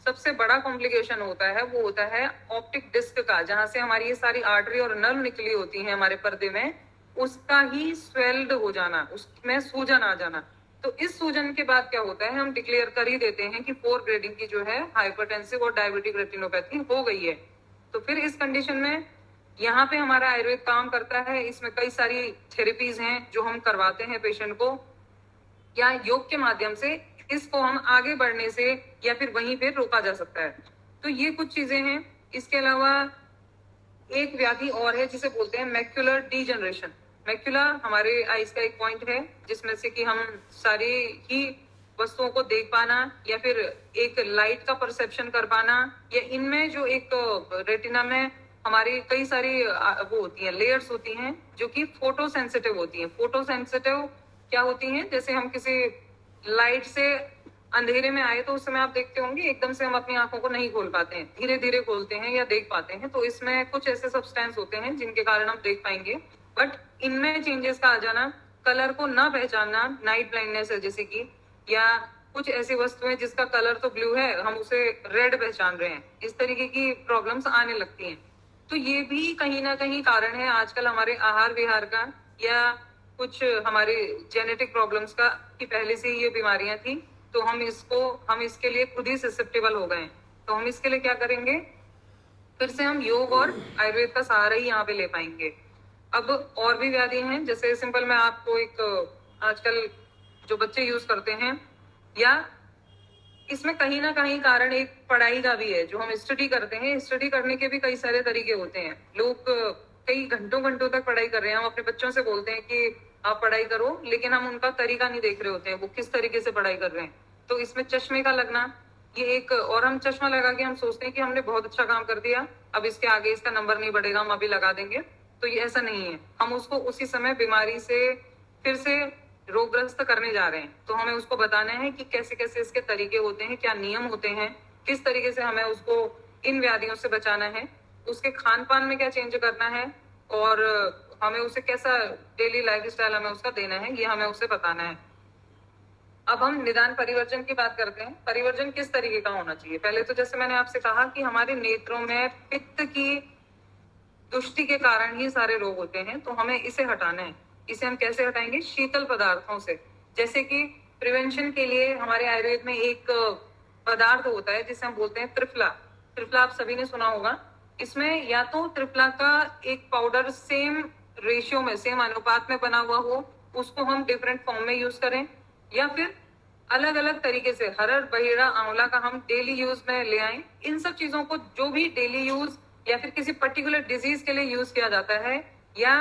सबसे बड़ा कॉम्प्लिकेशन होता है वो होता है ऑप्टिक डिस्क का, जहां से हमारी ये सारी आर्टरी और नर्व निकली होती हैं हमारे पर्दे में, उसका ही स्वेल्ड हो जाना, उसमें सूजन आ जाना। तो इस सूजन के बाद क्या होता है, हम डिक्लेयर कर ही देते हैं कि 4 ग्रेडिंग की जो है हाइपरटेंसिव और डायबिटिक रेटिनोपैथी हो गई है। तो फिर इस कंडीशन में यहाँ पे हमारा आयुर्वेद काम करता है। इसमें कई सारी थेरेपीज हैं जो हम करवाते हैं पेशेंट को, या योग के माध्यम से इसको हम आगे बढ़ने से या फिर वहीं पे रोका जा सकता है। तो ये कुछ चीजें हैं। इसके अलावा एक व्याधि और है जिसे बोलते हैं मैक्युलर डीजनरेशन। मैक्युला हमारे आईज का एक पॉइंट है जिसमें से कि हम सारे ही वस्तुओं को देख पाना या फिर एक लाइट का परसेप्शन कर पाना, या इनमें जो एक रेटिना में हमारी कई सारी वो होती हैं, लेयर्स होती हैं जो कि फोटो सेंसिटिव होती हैं। फोटो सेंसिटिव क्या होती हैं? जैसे हम किसी लाइट से अंधेरे में आए तो उस समय आप देखते होंगे एकदम से हम अपनी आंखों को नहीं खोल पाते हैं, धीरे धीरे खोलते हैं या देख पाते हैं। तो इसमें कुछ ऐसे सब्सटेंस होते हैं जिनके कारण हम देख पाएंगे, बट इनमें चेंजेस का आ जाना, कलर को ना पहचानना, नाइट ब्लाइंडनेस है जैसे कि, या कुछ ऐसी वस्तुएं जिसका कलर तो ब्लू है हम उसे रेड पहचान रहे हैं, इस तरीके की प्रॉब्लम्स आने लगती हैं। तो ये भी कहीं ना कहीं कारण है आजकल हमारे आहार विहार का, या कुछ हमारे जेनेटिक प्रॉब्लम्स का, कि पहले से ही ये बीमारियां थी तो हम इसके लिए खुद ही ससेप्टेबल हो गए। तो हम इसके लिए क्या करेंगे? फिर से हम योग और आयुर्वेद का सहारा ही यहाँ पे ले पाएंगे। अब और भी व्याधि हैं, जैसे सिंपल मैं आपको एक आजकल जो बच्चे यूज करते हैं, या इसमें कहीं ना कहीं कारण एक पढ़ाई का भी है। जो हम स्टडी करते हैं, स्टडी करने के भी कई सारे तरीके होते हैं। लोग कई घंटों घंटों तक पढ़ाई कर रहे हैं। हम अपने बच्चों से बोलते हैं कि आप पढ़ाई करो, लेकिन हम उनका तरीका नहीं देख रहे होते हैं, वो किस तरीके से पढ़ाई कर रहे हैं। तो इसमें चश्मे का लगना ये एक, और हम चश्मा लगा के हम सोचते हैं कि हमने बहुत अच्छा काम कर दिया, अब इसके आगे इसका नंबर नहीं बढ़ेगा, हम अभी लगा देंगे। तो ये ऐसा नहीं है, हम उसको उसी समय बीमारी से फिर से रोगग्रस्त करने जा रहे हैं। तो हमें उसको बताना है कि कैसे कैसे इसके तरीके होते हैं, क्या नियम होते हैं, किस तरीके से हमें उसको इन व्याधियों से बचाना है, उसके खान पान में क्या चेंज करना है, और हमें उसे कैसा डेली लाइफस्टाइल हमें उसका देना है, ये हमें उसे बताना है। अब हम निदान परिवर्जन की बात करते हैं। परिवर्जन किस तरीके का होना चाहिए? पहले तो जैसे मैंने आपसे कहा कि हमारे नेत्रों में पित्त की दुष्टि के कारण ही सारे रोग होते हैं, तो हमें इसे हटाना है। इसे हम कैसे हटाएंगे? शीतल पदार्थों से। जैसे कि प्रिवेंशन के लिए हमारे आयुर्वेद में एक पदार्थ होता है जिसे हम बोलते हैं त्रिफला। त्रिफला आप सभी ने सुना होगा। इसमें या तो त्रिफला का एक पाउडर सेम रेशियो में, सेम अनुपात में बना हुआ हो, उसको हम डिफरेंट फॉर्म में यूज करें, या फिर अलग अलग तरीके से हरड़, बहेड़ा, आंवला का हम डेली यूज में ले आए। इन सब चीजों को जो भी डेली यूज या फिर किसी पर्टिकुलर डिजीज के लिए यूज किया जाता है, या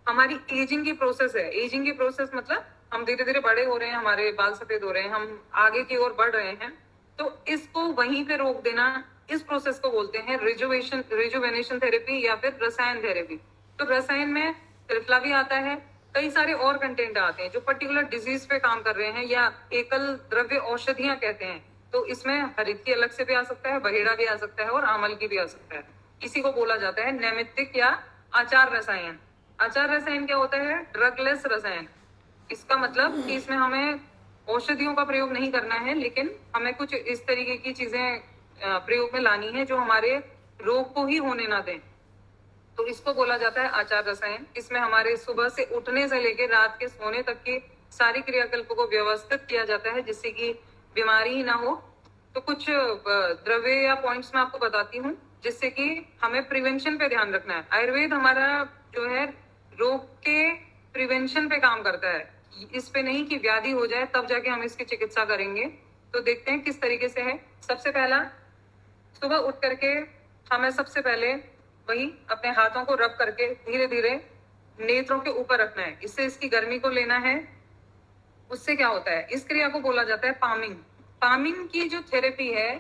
हमारी एजिंग की प्रोसेस है। एजिंग की प्रोसेस मतलब हम धीरे धीरे बड़े हो रहे हैं, हमारे बाल सफेद हो रहे हैं, हम आगे की ओर बढ़ रहे हैं, तो इसको वहीं पे रोक देना, इस प्रोसेस को बोलते हैं रिजुवेनेशन थेरेपी या फिर रसायन थेरेपी। तो रसायन में त्रिफला भी आता है, कई सारे और कंटेंट आते हैं जो पर्टिकुलर डिजीज पे काम कर रहे हैं, या एकल द्रव्य औषधियां कहते हैं। तो इसमें हरित अलग से भी आ सकता है, बहेड़ा भी आ सकता है, और आमल की भी आ सकता है। इसी को बोला जाता है नैमित्तिक या आचार रसायन। आचार रसायन क्या होता है? ड्रगलेस रसायन। इसका मतलब कि इसमें हमें औषधियों का प्रयोग नहीं करना है, लेकिन हमें कुछ इस तरीके की चीजें प्रयोग में लानी है जो हमारे रोग को ही होने ना दें। तो इसको बोला जाता है आचार रसायन। इसमें हमारे सुबह से उठने से लेकर रात के सोने तक की सारी क्रियाकल्प को व्यवस्थित किया जाता है, जिससे कि बीमारी ही ना हो। तो कुछ द्रव्य या पॉइंट्स मैं आपको बताती हूँ जिससे कि हमें प्रिवेंशन पे ध्यान रखना है। आयुर्वेद हमारा जो है रोग के प्रिवेंशन पे काम करता है, इस पे नहीं कि व्याधि हो जाए तब जाके हम इसकी चिकित्सा करेंगे। तो देखते हैं किस तरीके से है। सबसे पहला, सुबह उठ करके हमें सबसे पहले वही अपने हाथों को रब करके धीरे धीरे नेत्रों के ऊपर रखना है। इससे इसकी गर्मी को लेना है। उससे क्या होता है? इस क्रिया को बोला जाता है पामिंग। पामिंग की जो थेरेपी है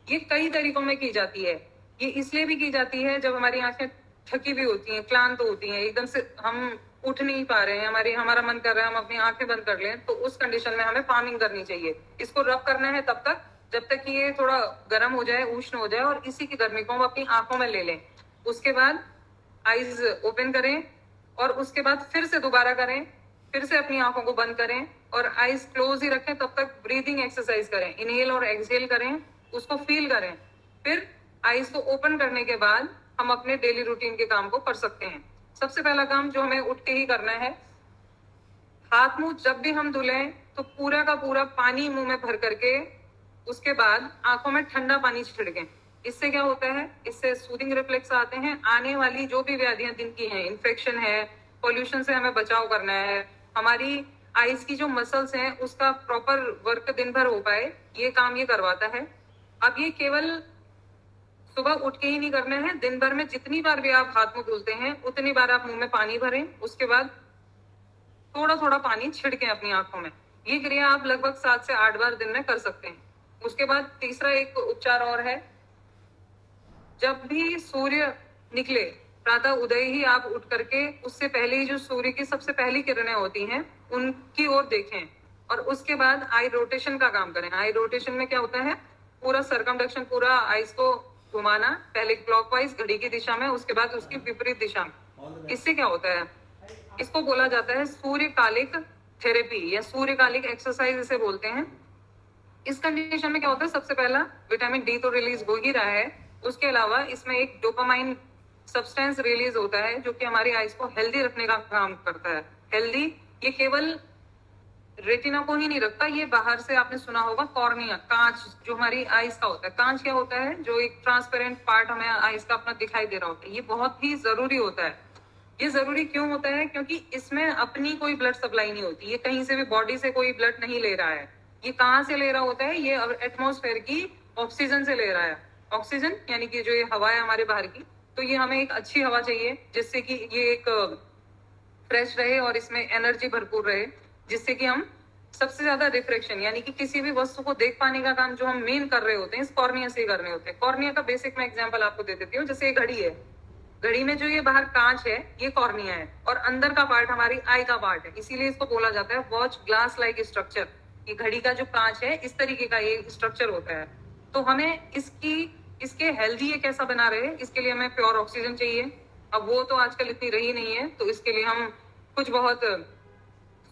ये कई तरीकों में की जाती है। ये इसलिए भी की जाती है जब हमारी आंखें थकी भी होती हैं, क्लांत होती हैं, एकदम से हम उठ नहीं पा रहे हैं, हमारा मन कर रहा है हम अपनी आंखें बंद कर लें, तो उस कंडीशन में हमें पामिंग करनी चाहिए। इसको रब करना है तब तक जब तक कि ये थोड़ा गर्म हो जाए, उष्ण हो जाए, और इसी की गर्मी को हम अपनी आंखों में ले लें। उसके बाद आईज ओपन करें, और उसके बाद फिर से दोबारा करें, फिर से अपनी आंखों को बंद करें और आईज क्लोज ही रखें। तब तक ब्रीदिंग एक्सरसाइज करें, इनहेल और एक्सहेल करें, उसको फील करें। फिर आईज को ओपन करने के बाद हम अपने डेली रूटीन के काम को कर सकते हैं। सबसे पहला काम जो हमें उठ के ही करना है, हाथ मुंह जब भी हम धुलें तो पूरा का पूरा पानी मुंह में भर करके उसके बाद आंखों में ठंडा पानी छिड़कें। इससे क्या होता है? इससे सूदिंग रिफ्लेक्स आते हैं। आने वाली जो भी व्याधियां दिन की हैं, इन्फेक्शन है, पॉल्यूशन से हमें बचाव करना है, हमारी आईज की जो मसल्स हैं उसका प्रॉपर वर्क दिन भर हो पाए, ये काम ये करवाता है। अब ये केवल सुबह उठ के ही नहीं करना है, दिन भर में जितनी बार भी आप हाथ मुंह धुलते हैं उतनी बार आप मुंह में पानी भरें। उसके बाद थोड़ा थोड़ा पानी छिड़कें अपनी आंखों में। ये क्रिया आप लगभग 7 से 8 बार दिन में कर सकते हैं। उसके बाद तीसरा एक उपचार और है, जब भी सूर्य निकले प्रातः उदय ही आप उठ करके उससे पहले ही जो सूर्य की सबसे पहली किरणें होती हैं उनकी ओर देखें और उसके बाद आई रोटेशन का काम करें। आई रोटेशन में क्या होता है, पूरा सर्कमडक्शन, पूरा आइस को घुमाना, पहले क्लॉकवाइज घड़ी की दिशा में, उसके बाद उसकी विपरीत दिशा में। इससे क्या होता है, इसको बोला जाता है सूर्यकालिक थेरेपी या सूर्यकालिक एक्सरसाइज इसे बोलते हैं। इस कंडीशन में क्या होता है, सबसे पहला विटामिन डी तो रिलीज हो ही रहा है, उसके अलावा इसमें एक डोपामाइन सब्सटेंस रिलीज होता है जो कि हमारी आइज को हेल्दी रखने का काम करता है। हेल्दी ये केवल रेटिना को ही नहीं रखता, ये बाहर से आपने सुना होगा कॉर्निया, कांच जो हमारी आइज का होता है। कांच क्या होता है, जो एक ट्रांसपेरेंट पार्ट हमें आइज का अपना दिखाई दे रहा होता है, ये बहुत ही जरूरी होता है। ये जरूरी क्यों होता है, क्योंकि इसमें अपनी कोई ब्लड सप्लाई नहीं होती, ये कहीं से भी बॉडी से कोई ब्लड नहीं ले रहा है। ये कहाँ से ले रहा होता है, ये एटमॉस्फेयर की ऑक्सीजन से ले रहा है। ऑक्सीजन यानी कि जो ये हवा है हमारे बाहर की, तो ये हमें एक अच्छी हवा चाहिए जिससे कि ये एक फ्रेश रहे और इसमें एनर्जी भरपूर रहे, जिससे कि हम सबसे ज्यादा रिफ्रेक्शन यानी कि किसी भी वस्तु को देख पाने का काम जो हम मेन कर रहे होते हैं इस कॉर्निया से ही कर रहे होते हैं। कॉर्निया का बेसिक मैं एग्जांपल आपको दे देती हूँ। जैसे ये घड़ी है, घड़ी में जो ये बाहर कांच है ये कॉर्निया है और अंदर का पार्ट हमारी आई का पार्ट है, इसीलिए इसको बोला जाता है वॉच ग्लास लाइक स्ट्रक्चर। ये घड़ी का जो कांच है इस तरीके का ये स्ट्रक्चर होता है। तो हमें इसके हेल्दी ये कैसा बना रहे, इसके लिए हमें प्योर ऑक्सीजन चाहिए। अब वो तो आजकल इतनी रही नहीं है, तो इसके लिए हम कुछ बहुत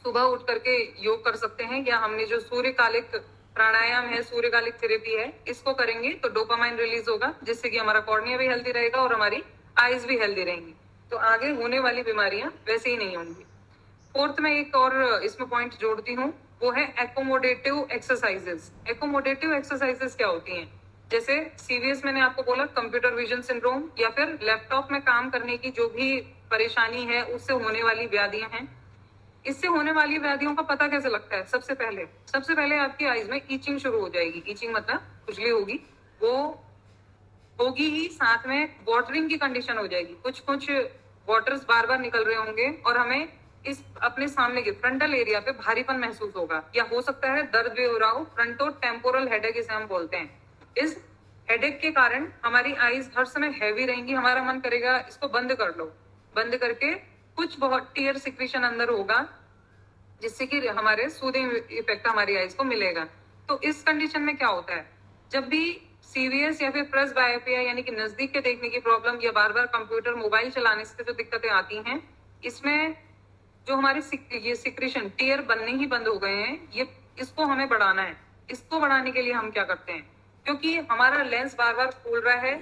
सुबह उठ करके योग कर सकते हैं, या हमने जो सूर्यकालिक प्राणायाम है, सूर्यकालिक थेरेपी है, इसको करेंगे तो डोपामाइन रिलीज होगा, जिससे कि हमारा कॉर्निया भी हेल्दी रहेगा और हमारी आईज भी हेल्दी रहेंगी, तो आगे होने वाली बीमारियां वैसे ही नहीं होंगी। फोर्थ में एक और इसमें पॉइंट जोड़ती हूँ, वो है एकोमोडेटिव एक्सरसाइजेस। एकोमोडेटिव एक्सरसाइजेस क्या होती हैं, जैसे सीवीएस मैंने आपको बोला कंप्यूटर विजन सिंड्रोम, या फिर लैपटॉप में काम करने की जो भी परेशानी है उससे होने वाली व्याधियां हैं। इससे होने वाली व्याधियों का पता कैसे लगता है, सबसे पहले आपकी आईज में ईचिंग शुरू हो जाएगी। ईचिंग मतलब खुजली होगी, वो होगी ही, साथ में वाटरिंग की कंडीशन हो जाएगी, कुछ वाटर्स बार बार निकल रहे होंगे और हमें इस अपने सामने के फ्रंटल एरिया पे भारीपन महसूस होगा, या हो सकता है दर्द भी हो रहा हो, फ्रंटो टेम्पोरल हेडेक इसे हम बोलते हैं। इस हेडेक के कारण हमारी आईज हर समय हैवी रहेंगी, हमारा मन करेगा इसको बंद कर लो, बंद करके कुछ बहुत टीयर सिक्रीशन अंदर होगा जिससे कि हमारे सूदिंग इफेक्ट हमारी आईज को मिलेगा। तो इस कंडीशन में क्या होता है, जब भी सीवीएस या फिर प्रेस बायोपिया यानी कि नजदीक के देखने की प्रॉब्लम या बार बार कंप्यूटर मोबाइल चलाने से जो दिक्कतें आती हैं, इसमें जो हमारे ये सिक्रीशन टीयर बनने ही बंद हो गए हैं, ये इसको हमें बढ़ाना है। इसको बढ़ाने के लिए हम क्या करते हैं, क्योंकि हमारा लेंस बार बार फूल रहा है,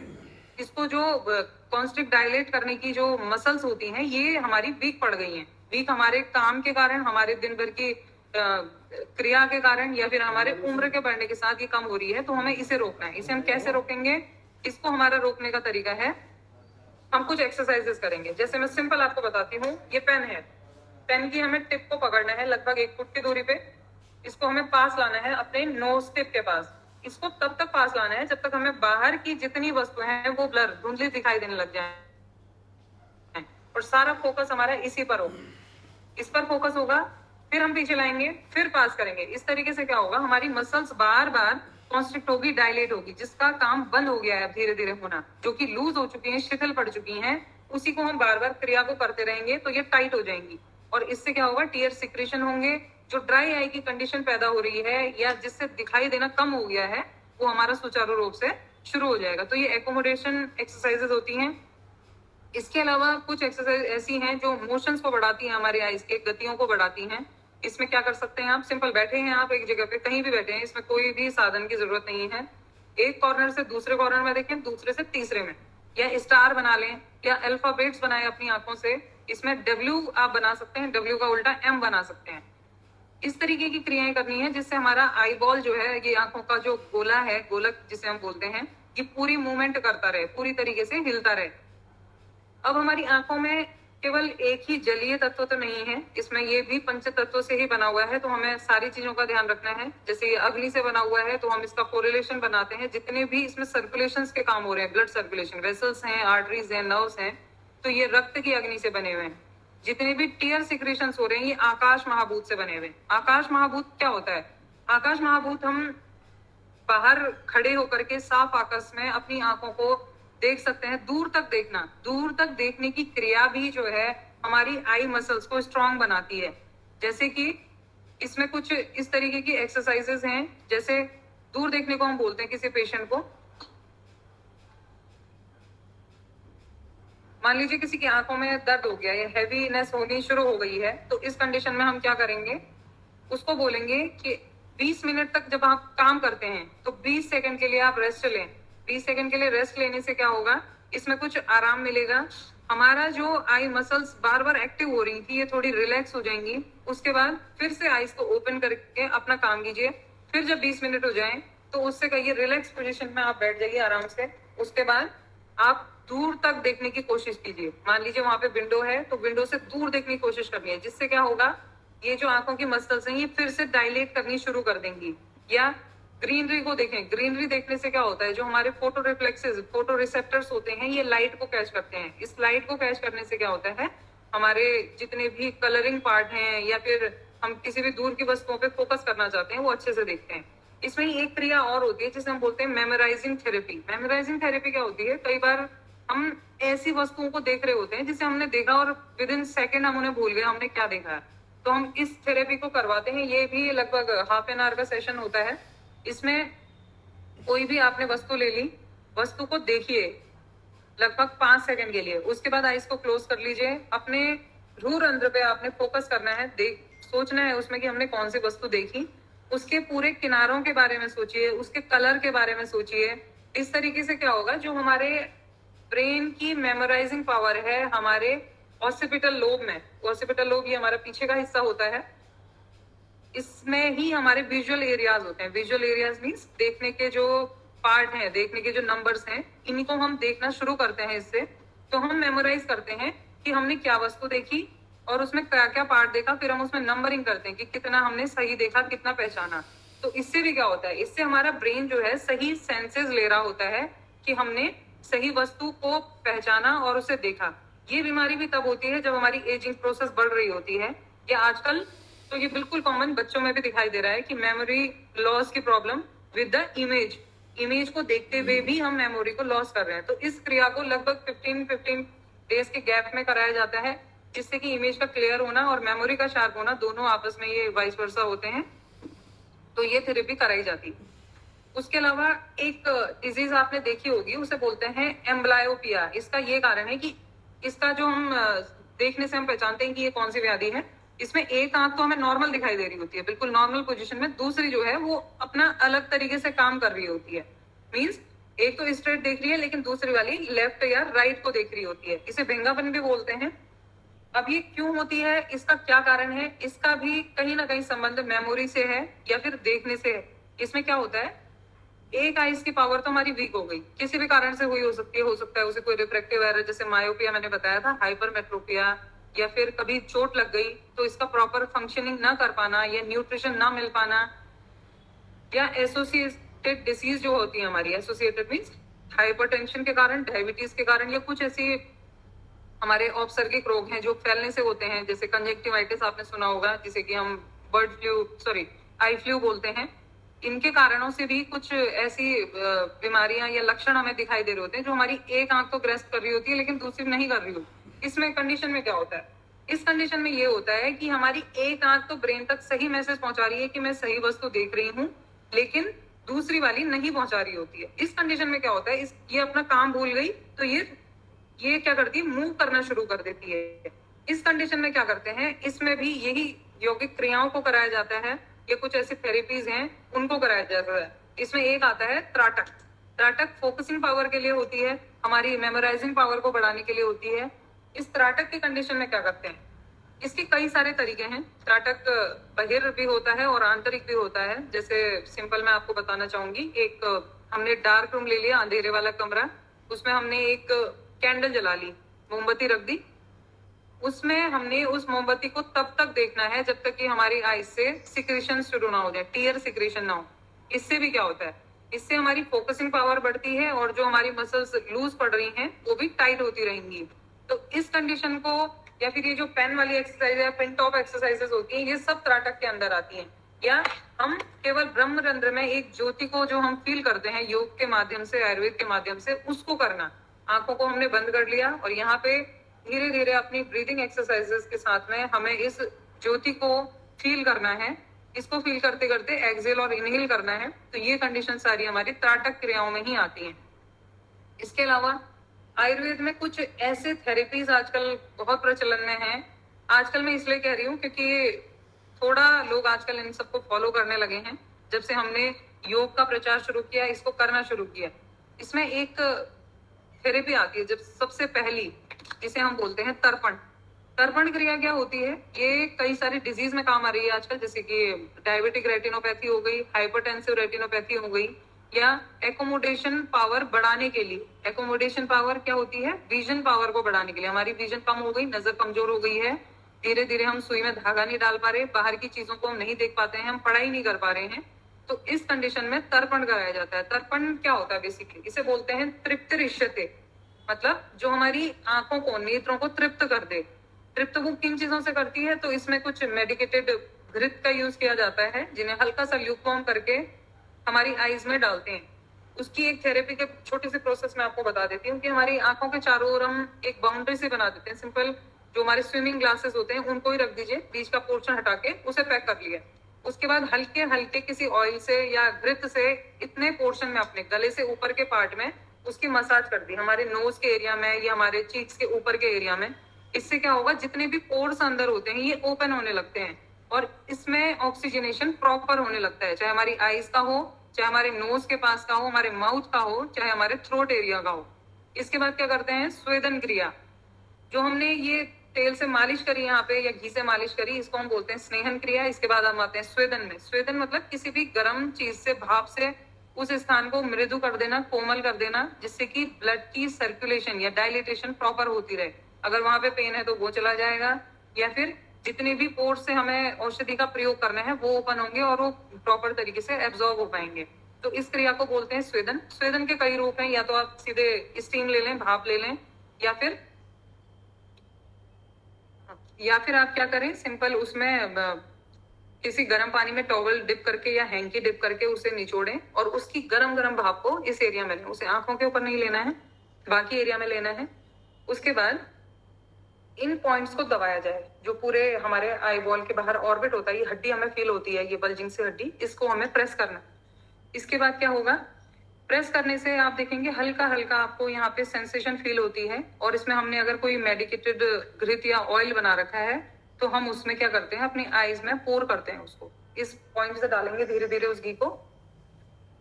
इसको जो कॉन्स्ट्रिक्ट डायलेट करने की जो मसल्स होती हैं ये हमारी वीक पड़ गई हैं। वीक हमारे काम के कारण, हमारे दिन भर की क्रिया के कारण, या फिर हमारे उम्र के बढ़ने के साथ ये कम हो रही है, तो हमें इसे रोकना है। इसे हम कैसे रोकेंगे, इसको हमारा रोकने का तरीका है, हम कुछ एक्सरसाइजेस करेंगे। जैसे मैं सिंपल आपको बताती हूँ, ये पेन है, पेन की हमें टिप को पकड़ना है लगभग 1 फुट की दूरी पे, इसको हमें पास लाना है अपने नोज टिप के पास। इसको तब तक पास लाना है जब तक हमें बाहर की जितनी वस्तु है वो ब्लर धुंधली दिखाई देने लग जाए और सारा फोकस हमारा इसी पर होगा, इस पर फोकस होगा। फिर हम पीछे लाएंगे, फिर पास करेंगे। इस तरीके से क्या होगा, हमारी मसल्स बार बार कॉन्स्ट्रिक्ट होगी, डायलेट होगी, जिसका काम बंद हो गया है अब धीरे धीरे होना, जो कि लूज हो चुकी है, शिथिल पड़ चुकी हैं, उसी को हम बार बार क्रिया को करते रहेंगे तो ये टाइट हो जाएंगी। और इससे क्या होगा, टीयर सिक्रेशन होंगे, जो ड्राई आई की कंडीशन पैदा हो रही है या जिससे दिखाई देना कम हो गया है, वो हमारा सुचारू रूप से शुरू हो जाएगा। तो ये एकोमोडेशन एक्सरसाइजेस होती हैं। इसके अलावा कुछ एक्सरसाइज ऐसी हैं जो मोशंस को बढ़ाती हैं, हमारे आईज के गतियों को बढ़ाती हैं। इसमें क्या कर सकते हैं, आप सिंपल बैठे हैं, आप एक जगह पे कहीं भी बैठे हैं, इसमें कोई भी साधन की जरूरत नहीं है। एक कॉर्नर से दूसरे कॉर्नर में देखें, दूसरे से तीसरे में, या स्टार बना लें या अल्फाबेट्स बनाएं अपनी आंखों से। इसमें डब्ल्यू आप बना सकते हैं, डब्ल्यू का उल्टा एम बना सकते हैं। इस तरीके की क्रियाएं करनी है जिससे हमारा आई बॉल जो है, ये आंखों का जो गोला है, गोलक जिसे हम बोलते हैं, ये पूरी मूवमेंट करता रहे, पूरी तरीके से हिलता रहे। अब हमारी आंखों में केवल एक ही जलीय तत्व तो नहीं है, इसमें ये भी पंच तत्वों से ही बना हुआ है, तो हमें सारी चीजों का ध्यान रखना है। जैसे ये अग्नि से बना हुआ है तो हम इसका कोरिलेशन बनाते हैं, जितने भी इसमें सर्कुलेशन के काम हो रहे हैं, ब्लड सर्कुलेशन, वेसल्स हैं, आर्टरीज हैं, नर्व्स हैं, तो ये रक्त की अग्नि से बने हुए हैं। जितने भी टीयर सिक्रेशंस हो रहे हैं ये आकाश महाभूत से बने हुए हैं। आकाश महाभूत क्या होता है? आकाश महाभूत हम बाहर खड़े होकर के साफ आकाश में अपनी आंखों को देख सकते हैं। दूर तक देखना, दूर तक देखने की क्रिया भी जो है हमारी आई मसल्स को स्ट्रांग बनाती है। जैसे कि इसमें कुछ इस तरीके की एक्सरसाइजेस हैं, जैसे दूर देखने को हम बोलते हैं किसी पेशेंट को। मान लीजिए किसी की आंखों में दर्द हो गया या हैवीनेस होनी शुरू हो गई है, तो इस कंडीशन में हम क्या करेंगे? उसको बोलेंगे कि 20 मिनट तक जब आप काम करते हैं तो 20 सेकंड के लिए आप रेस्ट लें। 20 सेकंड के लिए रेस्ट लेने से क्या होगा? इसमें कुछ आराम मिलेगा। हमारा जो आई मसल्स बार बार एक्टिव हो रही थी ये थोड़ी रिलैक्स हो जाएंगी। उसके बाद फिर से आईज को ओपन करके अपना काम कीजिए। फिर जब 20 मिनट हो जाए तो उससे कहिए रिलैक्स पोजीशन में आप बैठ जाइए आराम से। उसके बाद आप दूर तक देखने की कोशिश कीजिए। मान लीजिए वहां पे विंडो है तो विंडो से दूर देखने की कोशिश करनी है, जिससे क्या होगा? ये जो आंखों की मसल्स हैं ये फिर से डायलेट करनी शुरू कर देंगी। या ग्रीनरी को देखें। ग्रीनरी देखने से क्या होता है? जो हमारे फोटो रिफ्लेक्सेस, फोटो रिसेप्टर्स होते हैं ये लाइट को कैच करते हैं। इस लाइट को कैच करने से क्या होता है? हमारे जितने भी कलरिंग पार्ट हैं या फिर हम किसी भी दूर की वस्तुओं पे फोकस करना चाहते हैं वो अच्छे से देखते हैं। इसमें ही एक क्रिया और होती है जिसे हम बोलते हैं मेमोराइजिंग थेरेपी। मेमोराइजिंग थेरेपी क्या होती है? कई बार हम ऐसी वस्तुओं को देख रहे होते हैं जिसे हमने देखा और विद इन सेकेंड हम उन्हें भूल गए हमने क्या देखा है, तो हम इस थेरेपी को करवाते हैं। ये भी लगभग हाफ एन आवर का सेशन होता है। इसमें कोई भी आपने वस्तु ले ली, वस्तु को देखिए लगभग 5 सेकंड के लिए। उसके बाद आईज को क्लोज कर लीजिए। अपने रूह रंध्र पे आपने फोकस करना है, सोचना है उसमें कि हमने कौन सी वस्तु देखी। उसके पूरे किनारों के बारे में सोचिए, उसके कलर के बारे में सोचिए। इस तरीके से क्या होगा? जो हमारे ब्रेन की मेमोराइजिंग पावर है हमारे ऑसिपिटल लोब में, ऑसिपिटल लोब ये हमारा पीछे का हिस्सा होता है, इसमें ही हमारे विजुअल एरियाज होते हैं। विजुअल एरियाज मीन्स देखने के जो पार्ट हैं, देखने के जो नंबर्स हैं, इनको हम देखना शुरू करते हैं। इससे तो हम मेमोराइज करते हैं कि हमने क्या वस्तु देखी और उसमें क्या क्या पार्ट देखा। फिर हम उसमें नंबरिंग करते हैं कि कितना हमने सही देखा, कितना पहचाना। तो इससे भी क्या होता है? इससे हमारा ब्रेन जो है सही सेंसेस ले रहा होता है कि हमने सही वस्तु को पहचाना और उसे देखा। ये बीमारी भी तब होती है जब हमारी एजिंग प्रोसेस बढ़ रही होती है। या आजकल तो ये बिल्कुल कॉमन बच्चों में भी दिखाई दे रहा है कि मेमोरी लॉस की प्रॉब्लम विद द इमेज को देखते हुए भी हम मेमोरी को लॉस कर रहे हैं। तो इस क्रिया को लगभग 15 डेज के गैप में कराया जाता है, जिससे कि इमेज का क्लियर होना और मेमोरी का शार्प होना दोनों आपस में ये वाइस वर्सा होते हैं। तो ये थेरेपी कराई जाती है। उसके अलावा एक डिजीज आपने देखी होगी, उसे बोलते हैं एम्ब्लायोपिया। इसका ये कारण है कि इसका जो हम देखने से हम पहचानते हैं कि ये कौन सी व्याधि है। इसमें एक आंख तो हमें नॉर्मल दिखाई दे रही होती है, बिल्कुल नॉर्मल पोजीशन में, दूसरी जो है वो अपना अलग तरीके से काम कर रही होती है। मीन्स एक तो स्ट्रेट देख रही है लेकिन दूसरी वाली लेफ्ट या राइट को देख रही होती है। इसे भिंगापन भी बोलते हैं। अब ये क्यों होती है, इसका क्या कारण है? इसका भी कहीं ना कहीं संबंध मेमोरी से है या फिर देखने से है। इसमें क्या होता है? एक आइज की पावर तो हमारी वीक हो गई, किसी भी कारण से हुई हो सकती है। हो सकता है उसे कोई रिफ्रैक्टिव एरर, जैसे मायोपिया मैंने बताया था, हाइपरमेट्रोपिया, या फिर कभी चोट लग गई तो इसका प्रॉपर फंक्शनिंग ना कर पाना, या न्यूट्रिशन ना मिल पाना, या एसोसिएटेड डिसीज जो होती है हमारी, एसोसिएटेड मीन्स हाइपरटेंशन के कारण, डायबिटीज के कारण, या कुछ ऐसी हमारे औपसर्गिक रोग हैं जो फैलने से होते हैं, जैसे कंजक्टिवाइटिस आपने सुना होगा, जिसे कि हम आई फ्लू बोलते हैं। इनके कारणों से भी कुछ ऐसी बीमारियां या लक्षण हमें दिखाई दे रहे होते हैं जो हमारी एक आंख तो ग्रस्त कर रही होती है लेकिन दूसरी नहीं कर रही होती। इसमें कंडीशन में क्या होता है? इस कंडीशन में ये होता है कि हमारी एक आंख तो ब्रेन तक सही मैसेज पहुंचा रही है कि मैं सही वस्तु देख रही हूँ, लेकिन दूसरी वाली नहीं पहुंचा रही होती है। इस कंडीशन में क्या होता है? ये अपना काम भूल गई तो ये क्या करती है? मूव करना शुरू कर देती है। इस कंडीशन में क्या करते हैं? इसमें भी यही यौगिक क्रियाओं को कराया जाता है, या कुछ ऐसी थेरेपीज हैं उनको कराया जाता है। इसमें एक आता है त्राटक। त्राटक फोकसिंग पावर के लिए होती है, हमारी मेमोराइजिंग पावर को बढ़ाने के लिए होती है। इस त्राटक की कंडीशन में क्या करते हैं? इसके कई सारे तरीके हैं। त्राटक बहिर् भी होता है और आंतरिक भी होता है। जैसे सिंपल मैं आपको बताना चाहूंगी, एक हमने डार्क रूम ले लिया, अंधेरे वाला कमरा, उसमें हमने एक कैंडल जला ली, मोमबत्ती रख दी, उसमें हमने उस मोमबत्ती को तब तक देखना है जब तक कि हमारी आईज से सिक्रेशन शुरू ना हो जाए, टीयर सिक्रेशन ना हो। इससे भी क्या होता है? इससे हमारी फोकसिंग पावर बढ़ती है और जो हमारी मसल्स लूज पड़ रही हैं वो भी टाइट होती रहेंगी। तो इस कंडीशन को या फिर ये जो पेन वाली एक्सरसाइज है, पिन टॉप एक्सरसाइजेस होती हैं, ये सब त्राटक के अंदर आती हैं। या हम केवल ब्रह्मरंध्र में एक ज्योति को जो हम फील करते हैं योग के माध्यम से, आयुर्वेद के माध्यम से, उसको करना। आंखों को हमने बंद कर लिया और यहाँ पे धीरे धीरे अपनी ब्रीदिंग एक्सरसाइजेस के साथ में हमें इस ज्योति को फील करना है। इसको फील करते करते एक्सेल और इनहेल करना है। तो ये कंडीशन सारी हमारी त्राटक क्रियाओं में ही आती हैं। इसके अलावा आयुर्वेद में कुछ ऐसे थेरेपीज आजकल बहुत प्रचलन में हैं। आजकल मैं इसलिए कह रही हूँ क्योंकि थोड़ा लोग आजकल इन सबको फॉलो करने लगे हैं। जब से हमने योग का प्रचार शुरू किया, इसको करना शुरू किया, इसमें एक थेरेपी आती है जब सबसे पहली, जिसे हम बोलते हैं तर्पण। तर्पण क्रिया क्या होती है? ये कई सारी डिजीज में काम आ रही है आजकल, जैसे कि डायबिटिक रेटिनोपैथी हो गई, हाइपरटेंसिव रेटिनोपैथी हो गई, या एकोमोडेशन पावर बढ़ाने के लिए। एकोमोडेशन पावर क्या होती है? विजन पावर को बढ़ाने के लिए। हमारी विजन कम हो गई, नजर कमजोर हो गई है, धीरे धीरे हम सुई में धागा नहीं डाल पा रहे, बाहर की चीजों को हम नहीं देख पाते हैं, हम पढ़ाई नहीं कर पा रहे हैं। तो इस कंडीशन में तर्पण कराया जाता है। तर्पण क्या होता है? बेसिकली इसे बोलते हैं तृप्तिरिष्यते, मतलब जो हमारी आंखों को, नेत्रों को तृप्त कर दे। तृप्त वो किन चीजों से करती है? तो इसमें कुछ मेडिकेटेड घृत का यूज किया जाता है, जिन्हें हल्का सा ल्यूकवार्म करके हमारी आईज में डालते हैं। उसकी एक थेरेपी के छोटी सी प्रोसेस में आपको बता देती हूँ कि हमारी आंखों के चारों ओर हम एक बाउंड्री से बना देते हैं। सिंपल जो हमारे स्विमिंग ग्लासेस होते हैं उनको ही रख दीजिए, बीच का पोर्शन हटा के उसे पैक कर लिया। उसके बाद हल्के हल्के किसी ऑयल से या घृत से इतने पोर्शन में अपने गले से ऊपर के पार्ट में उसकी मसाज कर दी, हमारे नोज के एरिया में या हमारे चीक्स के ऊपर के एरिया में। इससे क्या होगा? जितने भी पोर्स अंदर होते हैं ये ओपन होने लगते हैं और इसमें ऑक्सीजनेशन प्रॉपर होने लगता है, चाहे हमारी आईज का हो, चाहे हमारे नोज के पास का हो, हमारे माउथ का हो, चाहे हमारे थ्रोट एरिया का हो। इसके बाद क्या करते हैं? स्वेदन क्रिया। जो हमने ये तेल से मालिश करी यहाँ पे या घी से मालिश करी, इसको हम बोलते हैं स्नेहन क्रिया। इसके बाद हम आते हैं स्वेदन में। स्वेदन मतलब किसी भी गर्म चीज से, भाप से उस स्थान को मृदु कर देना, कोमल कर देना, जिससे कि ब्लड की सर्कुलेशन या डायलिटेशन प्रॉपर होती रहे। अगर वहां पे पेन है तो वो चला जाएगा, या फिर जितने भी पोर्ट से हमें औषधि का प्रयोग करना है वो ओपन होंगे और वो प्रॉपर तरीके से एब्जॉर्ब हो पाएंगे। तो इस क्रिया को बोलते हैं स्वेदन। स्वेदन के कई रूप हैं, या तो आप सीधे स्टीम ले लें, भाप ले लें, या फिर आप क्या करें, सिंपल उसमें किसी गर्म पानी में टॉवल डिप करके या हैंकी डिप करके उसे निचोड़ें और उसकी गरम गरम भाप को इस एरिया में लें। उसे आंखों के ऊपर नहीं लेना है, बाकी एरिया में लेना है। उसके बाद इन पॉइंट्स को दबाया जाए, जो पूरे हमारे आई बॉल के बाहर ऑर्बिट होता है, ये हड्डी हमें फील होती है, ये बल्जिंग से हड्डी, इसको हमें प्रेस करना है। इसके बाद क्या होगा? प्रेस करने से आप देखेंगे हल्का हल्का आपको यहाँ पे सेंसेशन फील होती है। और इसमें हमने अगर कोई मेडिकेटेड घृत या ऑयल बना रखा है तो हम उसमें क्या करते हैं? अपनी आईज में पोर करते हैं उसको। इस पॉइंट से डालेंगे धीरे धीरे उस घी को,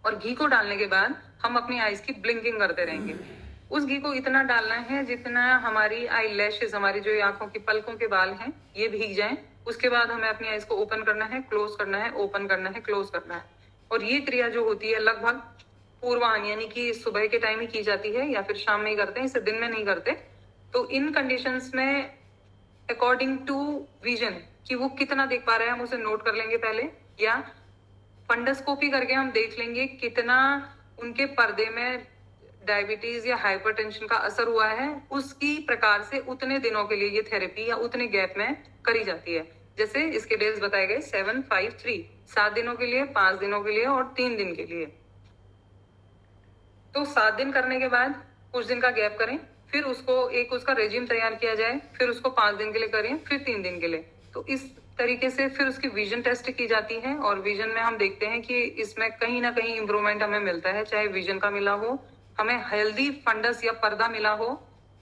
और घी को डालने के बाद हम अपनी आईज की ब्लिंकिंग करते रहेंगे। उस घी को इतना डालना है जितना हमारी आई लैशेज, हमारी जो आंखों की पलकों के बाल हैं, ये भीग जाएं। उसके बाद हमें अपनी आईज को ओपन करना है, क्लोज करना है, ओपन करना है, क्लोज करना है। और ये क्रिया जो होती है लगभग पूर्वाह्न, यानी कि सुबह के टाइम ही की जाती है, या फिर शाम में ही करते हैं, इसे दिन में नहीं करते। तो इन कंडीशंस में अकॉर्डिंग टू विजन, कि वो कितना देख पा रहे हैं, हम उसे नोट कर लेंगे पहले, या फंडोस्कोपी करके हम देख लेंगे कितना उनके पर्दे में डायबिटीज या हाइपरटेंशन का असर हुआ है। उसकी प्रकार से उतने दिनों के लिए ये थेरेपी या उतने गैप में करी जाती है। जैसे इसके डेज बताए गए 7, 5, 3, 7 दिनों के लिए, 5 दिनों के लिए और 3 दिन के लिए। तो 7 दिन करने के बाद कुछ दिन का गैप करें, फिर उसको एक उसका रेजिम तैयार किया जाए, फिर उसको 5 दिन के लिए करें, फिर 3 दिन के लिए। तो इस तरीके से फिर उसकी विजन टेस्ट की जाती है, और विजन में हम देखते हैं कि इसमें कहीं ना कहीं इंप्रूवमेंट हमें मिलता है, चाहे विजन का मिला हो, हमें हेल्दी फंडस या पर्दा मिला हो,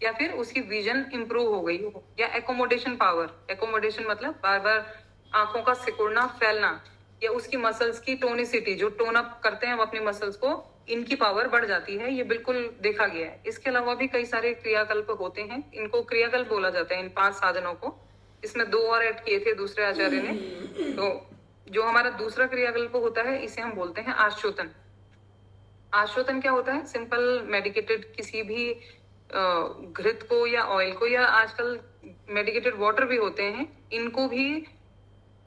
या फिर उसकी विजन इंप्रूव हो गई हो, या एकोमोडेशन पावर। एकोमोडेशन मतलब बार बार आंखों का सिकुड़ना, फैलना, या उसकी मसल्स की टोनिसिटी, जो टोन अप करते हैं हम अपनी मसल्स को, इनकी पावर बढ़ जाती है। ये बिल्कुल देखा गया है। इसके अलावा भी कई सारे क्रियाकल्प होते हैं, इनको क्रियाकल्प बोला जाता है, इन 5 साधनों को। इसमें 2 और ऐड किए थे दूसरे आचार्य ने। तो जो हमारा दूसरा क्रियाकल्प होता है, इसे हम बोलते हैं आश्चोतन। आश्चोतन क्या होता है? सिंपल मेडिकेटेड किसी भी घृत को या ऑयल को, या आजकल मेडिकेटेड वाटर भी होते हैं, इनको भी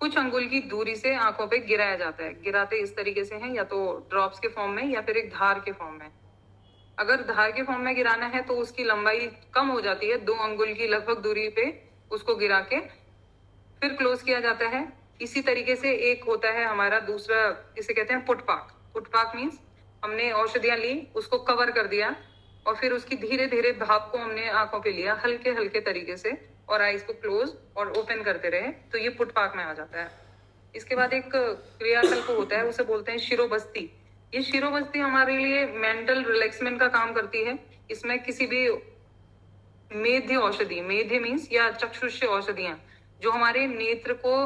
कुछ अंगुल की दूरी से आंखों पे गिराया जाता है। गिराते इस तरीके से हैं, या तो ड्रॉप्स के फॉर्म में या फिर एक धार के फॉर्म में। अगर धार के फॉर्म में गिराना है तो उसकी लंबाई कम हो जाती है, 2 अंगुल की लगभग दूरी पे उसको गिरा के फिर क्लोज किया जाता है। इसी तरीके से एक होता है हमारा दूसरा, इसे कहते हैं पुटपाक। पुटपाक मीन्स हमने औषधियां ली, उसको कवर कर दिया और फिर उसकी धीरे धीरे भाप को हमने आंखों पे लिया हल्के हल्के तरीके से और आईज को क्लोज और ओपन करते रहे, तो ये पुटपाक में आ जाता है। इसके बाद एक क्रियाकल्प होता है, उसे बोलते हैं शिरोबस्ती। ये शिरोबस्ती हमारे लिए मेंटल रिलैक्समेंट का काम करती है। इसमें किसी भी मेध्य औषधि, मेध्य मीन्स या चक्षुष्य औषधियां जो हमारे नेत्र को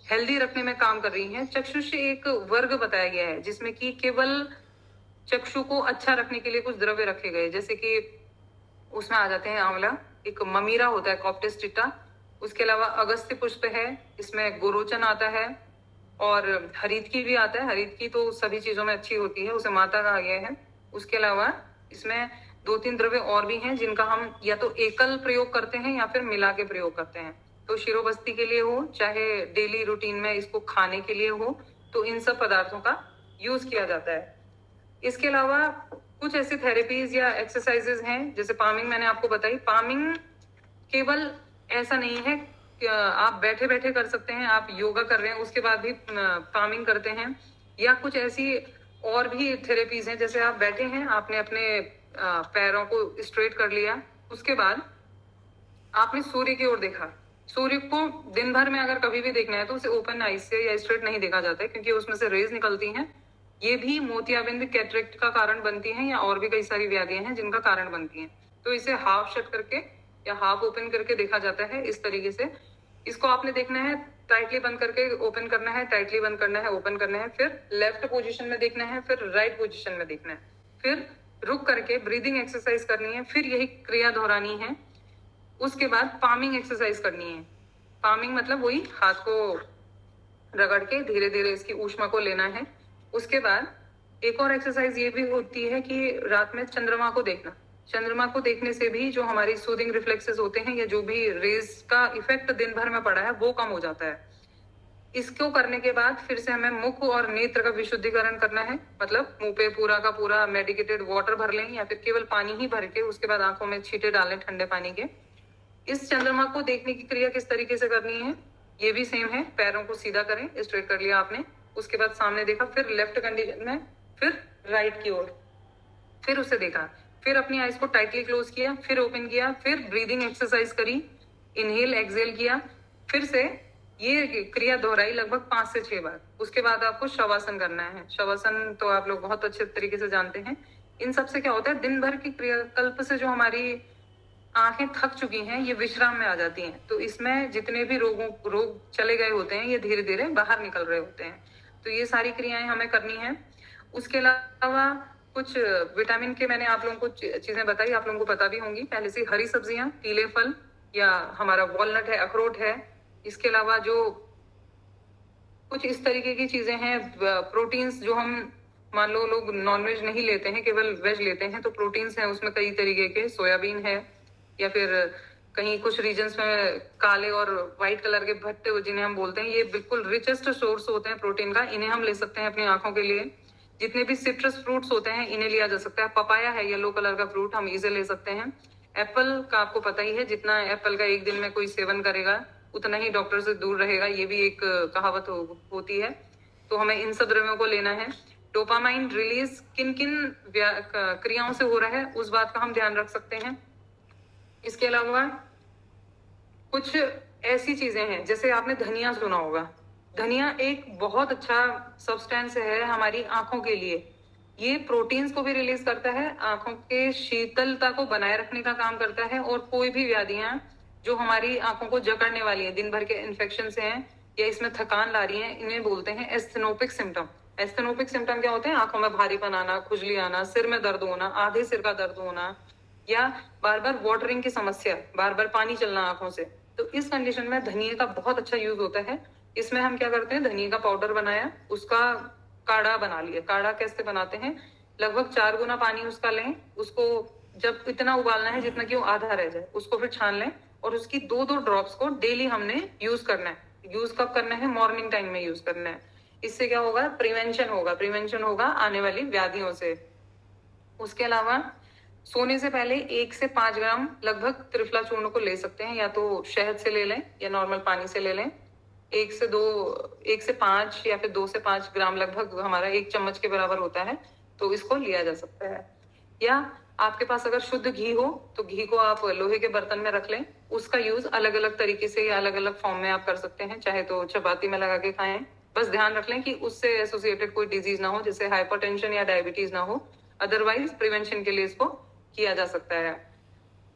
हेल्दी रखने में काम कर रही हैं। चक्षुष्य एक वर्ग बताया गया है जिसमें कि केवल चक्षु को अच्छा रखने के लिए कुछ द्रव्य रखे गए, जैसे कि उसमें आ जाते हैं आंवला, एक ममीरा होता है कॉप्टिस टिटा, उसके अलावा अगस्त्य पुष्प है, इसमें गोरोचन आता है और हरितकी भी आता है। हरितकी तो सभी चीजों में अच्छी होती है, उसे माता कहा गया है। उसके अलावा इसमें 2-3 द्रव्य और भी हैं जिनका हम या तो एकल प्रयोग करते हैं या फिर मिला के प्रयोग करते हैं। तो शिरोबस्ती के लिए हो चाहे डेली रूटीन में इसको खाने के लिए हो, तो इन सब पदार्थों का यूज किया जाता है। इसके अलावा कुछ ऐसी थेरेपीज या एक्सरसाइजेज हैं, जैसे पामिंग मैंने आपको बताई। पामिंग केवल ऐसा नहीं है कि आप बैठे बैठे कर सकते हैं, आप योगा कर रहे हैं उसके बाद भी पामिंग करते हैं, या कुछ ऐसी और भी थेरेपीज हैं, जैसे आप बैठे हैं, आपने अपने पैरों को स्ट्रेट कर लिया, उसके बाद आपने सूर्य की ओर देखा। सूर्य को दिन भर में अगर कभी भी देखना है तो उसे ओपन आइज से या स्ट्रेट नहीं देखा जाता है, क्योंकि उसमें से रेज निकलती हैं। ये भी मोतियाबिंद, कैटरेक्ट का कारण बनती हैं, या और भी कई सारी व्याधियां हैं जिनका कारण बनती हैं। तो इसे हाफ शट करके या हाफ ओपन करके देखा जाता है इस तरीके से। इसको आपने देखना है, टाइटली बंद करके ओपन करना है, टाइटली बंद करना है, ओपन करना है, फिर लेफ्ट पोजीशन में देखना है, फिर राइट पोजीशन में देखना है, फिर रुक करके ब्रीदिंग एक्सरसाइज करनी है, फिर यही क्रिया दोहरानी है। उसके बाद पामिंग एक्सरसाइज करनी है। पामिंग मतलब वही हाथ को रगड़ के धीरे धीरे इसकी ऊष्मा को लेना है। उसके बाद एक और एक्सरसाइज ये भी होती है कि रात में चंद्रमा को देखना। चंद्रमा को देखने से भी जो हमारी सूदिंग रिफ्लेक्सेस होते हैं या जो भी रेज का इफेक्ट दिन भर में पड़ा है वो कम हो जाता है। इसको करने के बाद फिर से हमें मुख और नेत्र का विशुद्धिकरण करना है, मतलब मुंह पे पूरा का पूरा मेडिकेटेड वाटर भर लें या फिर केवल पानी ही भर के उसके बाद आंखों में छींटे डालें ठंडे पानी के। इस चंद्रमा को देखने की क्रिया किस तरीके से करनी है, ये भी सेम है। पैरों को सीधा करें, स्ट्रेट कर लिया आपने, उसके बाद सामने देखा, फिर लेफ्ट कंडीशन में, फिर राइट की ओर, फिर उसे देखा, फिर अपनी आईज को टाइटली क्लोज किया, फिर ओपन किया, फिर ब्रीदिंग एक्सरसाइज करी, इनहेल एक्सहेल किया, फिर से ये क्रिया दोहराई लगभग 5 से 6 बार। उसके बाद आपको शवासन करना है। शवासन तो आप लोग बहुत अच्छे तरीके से जानते हैं। इन सब से क्या होता है, दिन भर की क्रियाकल्प से जो हमारी आंखें थक चुकी हैं ये विश्राम में आ जाती हैं, तो इसमें जितने भी रोग चले गए होते हैं ये धीरे धीरे बाहर निकल रहे होते हैं। तो ये सारी क्रियाएं हमें करनी है। उसके अलावा कुछ विटामिन के मैंने आप लोगों को चीजें बताई, आप लोगों को पता भी होंगी पहले से। हरी सब्जियां, पीले फल या हमारा वॉलनट है, अखरोट है। इसके अलावा जो कुछ इस तरीके की चीजें हैं, प्रोटीन्स जो हम, मान लो लोग नॉनवेज नहीं लेते हैं, केवल वेज लेते हैं, तो प्रोटीन्स हैं उसमें कई तरीके के। सोयाबीन है, या फिर कहीं कुछ रीजन्स में काले और व्हाइट कलर के भट्टे जिन्हें हम बोलते हैं, ये बिल्कुल रिचेस्ट सोर्स होते हैं प्रोटीन का। इन्हें हम ले सकते हैं अपनी आंखों के लिए। जितने भी सिट्रस फ्रूट्स होते हैं इन्हें लिया जा सकता है। पपाया है येलो कलर का फ्रूट, हम इसे ले सकते हैं। एप्पल का आपको पता ही है, जितना एप्पल का एक दिन में कोई सेवन करेगा उतना ही डॉक्टर से दूर रहेगा, ये भी एक कहावत होती है। तो हमें इन सब द्रव्यों को लेना है। डोपामाइन रिलीज किन किन क्रियाओं से हो रहा है उस बात का हम ध्यान रख सकते हैं। इसके अलावा कुछ ऐसी चीजें हैं, जैसे आपने धनिया सुना होगा। धनिया एक बहुत अच्छा सब्सटेंस है हमारी आंखों के लिए। ये प्रोटीन्स को भी रिलीज करता है, आंखों के शीतलता को बनाए रखने का काम करता है, और कोई भी व्याधियां जो हमारी आंखों को जकड़ने वाली है, दिन भर के इन्फेक्शन से हैं या इसमें थकान ला रही है, इन्हें बोलते हैं एस्थेनोपिक सिम्टम। एस्थेनोपिक सिम्टम क्या होते हैं, आंखों में भारीपन आना, खुजली आना, सिर में दर्द होना, आधे सिर का दर्द होना, या बार बार वाटरिंग की समस्या, बार बार पानी चलना आंखों से। तो इस कंडीशन में धनिया का बहुत अच्छा यूज होता है। इसमें हम क्या करते हैं, धनिया का पाउडर बनाया, उसका काढ़ा बना लिया। काढ़ा कैसे बनाते हैं, लगभग 4 गुना पानी उसका लें, उसको जब इतना उबालना है जितना कि वो आधा रह जाए, उसको फिर छान लें, और उसकी 2-2 ड्रॉप्स को डेली हमने यूज करना है। यूज कब करना है, मॉर्निंग टाइम में यूज करना है। इससे क्या होगा, प्रिवेंशन होगा आने वाली व्याधियों से। उसके अलावा सोने से पहले 1 से 5 ग्राम लगभग त्रिफला चूर्ण को ले सकते हैं, या तो शहद से ले लें या नॉर्मल पानी से ले लें। 1 से 5 या फिर 2 से 5 ग्राम लगभग हमारा 1 चम्मच के बराबर होता है, तो इसको लिया जा सकता है। या आपके पास अगर शुद्ध घी हो तो घी को आप लोहे के बर्तन में रख लें। उसका यूज अलग अलग तरीके से या अलग अलग फॉर्म में आप कर सकते हैं, चाहे तो चपाती में लगा के खाएं। बस ध्यान रख लें कि उससे एसोसिएटेड कोई डिजीज ना हो, जैसे हाइपरटेंशन या डायबिटीज ना हो। अदरवाइज प्रिवेंशन के लिए इसको किया जा सकता है।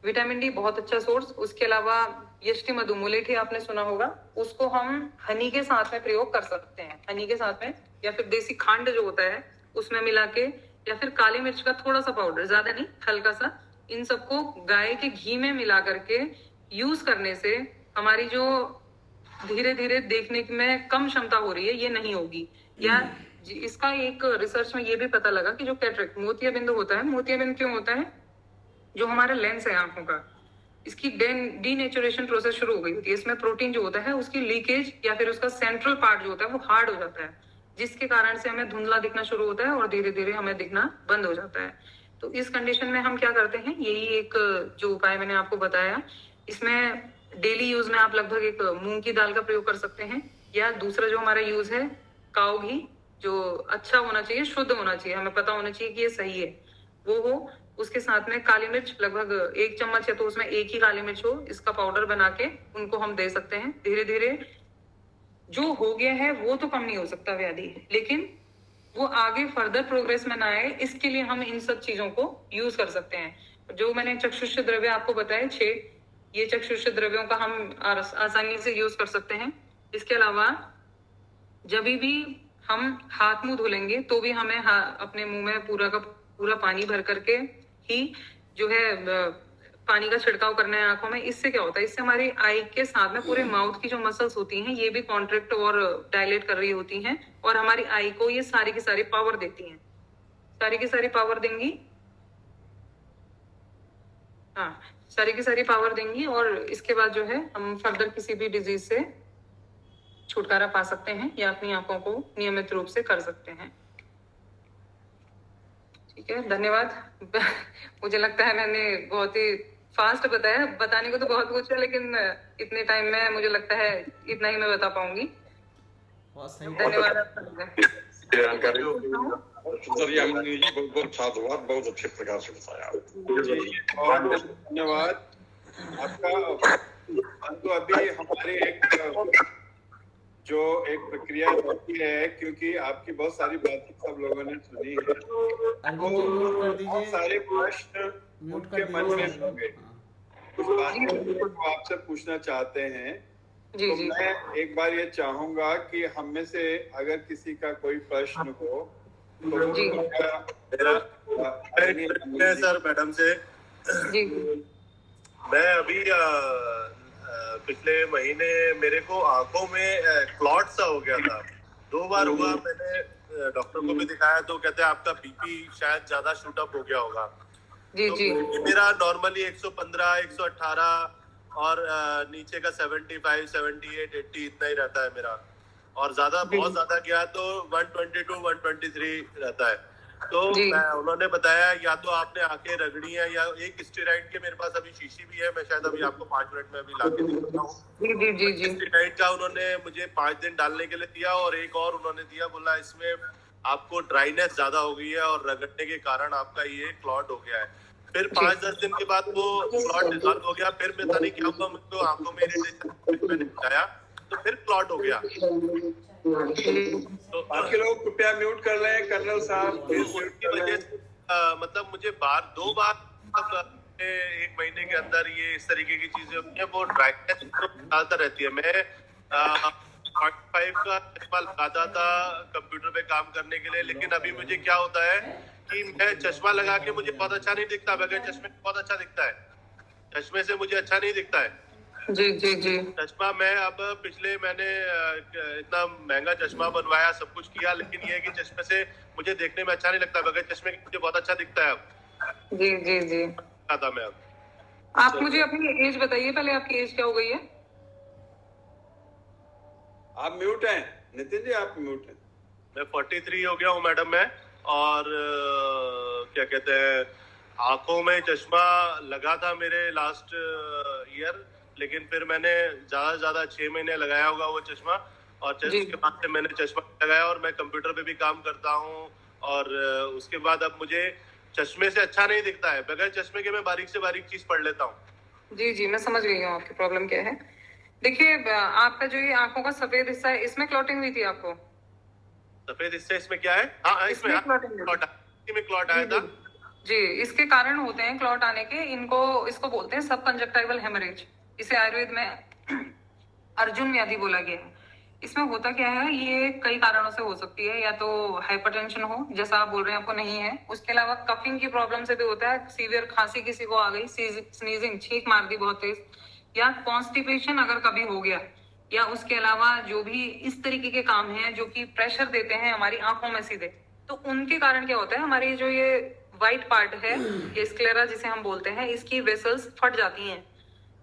विटामिन डी बहुत अच्छा सोर्स। उसके अलावा यष्टि मधु मुलेठी आपने सुना होगा, उसको हम हनी के साथ में प्रयोग कर सकते हैं। हनी के साथ में, या फिर देसी खंड जो होता है उसमें मिला के, या फिर काली मिर्च का थोड़ा सा पाउडर, ज्यादा नहीं, हल्का सा, इन सबको गाय के घी में मिला करके यूज करने से हमारी जो धीरे धीरे देखने में कम क्षमता हो रही है ये नहीं होगी। या इसका एक रिसर्च में ये भी पता लगा कि जो कैटरेक्ट मोतियाबिंद होता है, मोतियाबिंद क्यों होता है, जो हमारा लेंस है आंखों का, इसकी डीनेचुरेशन प्रोसेस शुरू हो गई होती है। इसमें प्रोटीन जो होता है उसकी लीकेज या फिर उसका सेंट्रल पार्ट जो होता है वो हार्ड हो जाता है, जिसके कारण से हमें धुंधला दिखना शुरू होता है और धीरे धीरे हमें दिखना बंद हो जाता है। तो इस कंडीशन में हम क्या करते हैं, यही एक जो उपाय मैंने आपको बताया, इसमें डेली यूज में आप लगभग एक मूंग की दाल का प्रयोग कर सकते हैं। या दूसरा जो हमारा यूज है, काऊ घी, जो अच्छा होना चाहिए, शुद्ध होना चाहिए, हमें पता होना चाहिए कि ये सही है, वो हो। उसके साथ में काली मिर्च लगभग 1 चम्मच है तो उसमें 1 ही काली मिर्च हो, इसका पाउडर बना के उनको हम दे सकते हैं। धीरे धीरे जो हो गया है वो तो कम नहीं हो सकता व्याधि, लेकिन वो आगे फर्दर प्रोग्रेस में ना आए, इसके लिए हम इन सब चीजों को यूज कर सकते हैं। जो मैंने चक्षुष द्रव्य आपको बताए 6, ये चक्षुष द्रव्यों का हम आसानी से यूज कर सकते हैं। इसके अलावा जब भी हम हाथ मुंह धुलेंगे तो भी हमें अपने मुंह में पूरा का पूरा पानी भर करके ही जो है पानी का छिड़काव करना है आंखों में। इससे क्या होता है, इससे हमारी आई के साथ में पूरे माउथ की जो मसल्स होती हैं ये भी कॉन्ट्रैक्ट और डायलेट कर रही होती हैं, और हमारी आई को ये सारी की सारी पावर देती हैं, सारी की सारी पावर देंगी। हाँ, सारी की सारी पावर देंगी, और इसके बाद जो है हम फर्दर किसी भी डिजीज से छुटकारा पा सकते हैं या अपनी आंखों को नियमित रूप से कर सकते हैं। ठीक है, धन्यवाद। मुझे लगता है मैंने बहुत ही फास्ट बताया, बताने को तो बहुत कुछ है, लेकिन इतने टाइम में मुझे लगता है इतना ही मैं बता पाऊंगी। धन्यवाद जानकारी यामिनी जी, बहुत बहुत साधुवाद, बहुत अच्छे प्रकार से बताया। बहुत धन्यवाद आपका। तो अभी हमारी एक प्रक्रिया होती है, क्योंकि आपकी बहुत सारी बातें सब लोगों ने सुनी है, बहुत सारे प्रश्न उनके मन में होंगे, कुछ बातें वो आपसे पूछना चाहते हैं। तो मैं एक बार ये चाहूंगा कि हम में से अगर किसी का कोई प्रश्न हो तो सर मैडम से मैं अभी पिछले महीने मेरे को आंखों में क्लॉट सा हो गया था, 2 बार हुआ। मैंने डॉक्टर को भी दिखाया तो कहते हैं आपका बीपी शायद ज्यादा शूट अप हो गया होगा। तो मेरा नॉर्मली 115, 118 और नीचे का 75, 78, 80 इतना ही रहता है मेरा, और ज्यादा बहुत ज्यादा गया तो 122, 123 रहता है। तो उन्होंने बताया या तो आपने आंखें रगड़ी है, या एक स्टेरॉइड के मेरे पास अभी शीशी भी है, मैं शायद अभी आपको 5 मिनट में अभी लाके दे देता हूँ। स्टेरॉइड का उन्होंने मुझे 5 दिन डालने के लिए दिया, और एक और उन्होंने दिया, बोला इसमें आपको ड्राइनेस ज्यादा हो गई है और रगड़ने के कारण आपका ये क्लॉट हो गया है। फिर 5-10 दिन के बाद वो क्लॉट डिसॉल्व हो गया, फिर पता नहीं क्या हुआ, मुझको आंखों में इरिटेशन मैंने दिखाया तो फिर क्लॉट हो गया। तो बाकी लोग कृपया म्यूट कर लें, कर्नल साहब। उसकी वजह से मतलब मुझे 2 बार मतलब 1 महीने के अंदर ये इस तरीके की चीजें होती है, वो ड्राइनेस ज्यादा रहती है। मैं 5 का चश्मा लगाता था कंप्यूटर पे काम करने के लिए, लेकिन अभी मुझे क्या होता है कि मैं चश्मा लगा के मुझे बहुत अच्छा नहीं दिखता, बगैर चश्मे बहुत अच्छा दिखता है, चश्मे से मुझे अच्छा नहीं दिखता है। जी चश्मा मैं अब मैंने इतना महंगा चश्मा बनवाया, सब कुछ किया, लेकिन ये है कि चश्मे से मुझे देखने में अच्छा नहीं लगता, बगैर चश्मे के मुझे बहुत अच्छा दिखता है अब। जी था मैं अब। आप मुझे अपनी एज बताइए पहले, आपकी एज क्या हो गई है? आप म्यूट हैं नितिन जी, आप म्यूट हैं। मैं 43 हो गया हूँ मैडम मैं, और क्या कहते हैं आंखों में चश्मा लगा था मेरे लास्ट ईयर, लेकिन फिर मैंने ज्यादा 6 महीने लगाया होगा वो चश्मा, और जी। उसके बाद से मैंने चश्मा लगाया और मैं कंप्यूटर पे भी काम करता हूँ, और उसके बाद अब मुझे चश्मे से अच्छा नहीं दिखता है, बगैर चश्मे के मैं बारीक से बारीक चीज पढ़ लेता हूँ। जी जी, मैं समझ गई हूँ आपकी प्रॉब्लम क्या है। देखिए, आपका जो ये आंखों का सफेद हिस्सा है, इसमें क्लॉटिंग हुई थी आपको? सफेद हिस्से इसमें क्या है? हाँ, इसमें क्लॉट आया था। जी, इसके कारण होते हैं क्लॉट आने के, इसको बोलते हैं सब कंजक्टाइवल हेमरेज। इसे आयुर्वेद में अर्जुन व्याधि बोला गया है। इसमें होता क्या है, ये कई कारणों से हो सकती है। या तो हाइपरटेंशन हो, जैसा आप बोल रहे हैं आपको नहीं है, उसके अलावा कफिंग की प्रॉब्लम से भी होता है, सीवियर खांसी किसी को आ गई, स्नीजिंग, छींक मार दी बहुत तेज, या कॉन्स्टिपेशन अगर कभी हो गया, या उसके अलावा जो भी इस तरीके के काम हैं जो कि प्रेशर देते हैं हमारी आंखों में सीधे, तो उनके कारण क्या होता है, हमारी जो ये व्हाइट पार्ट है, ये स्क्लेरा जिसे हम बोलते हैं, इसकी वेसल्स फट जाती हैं।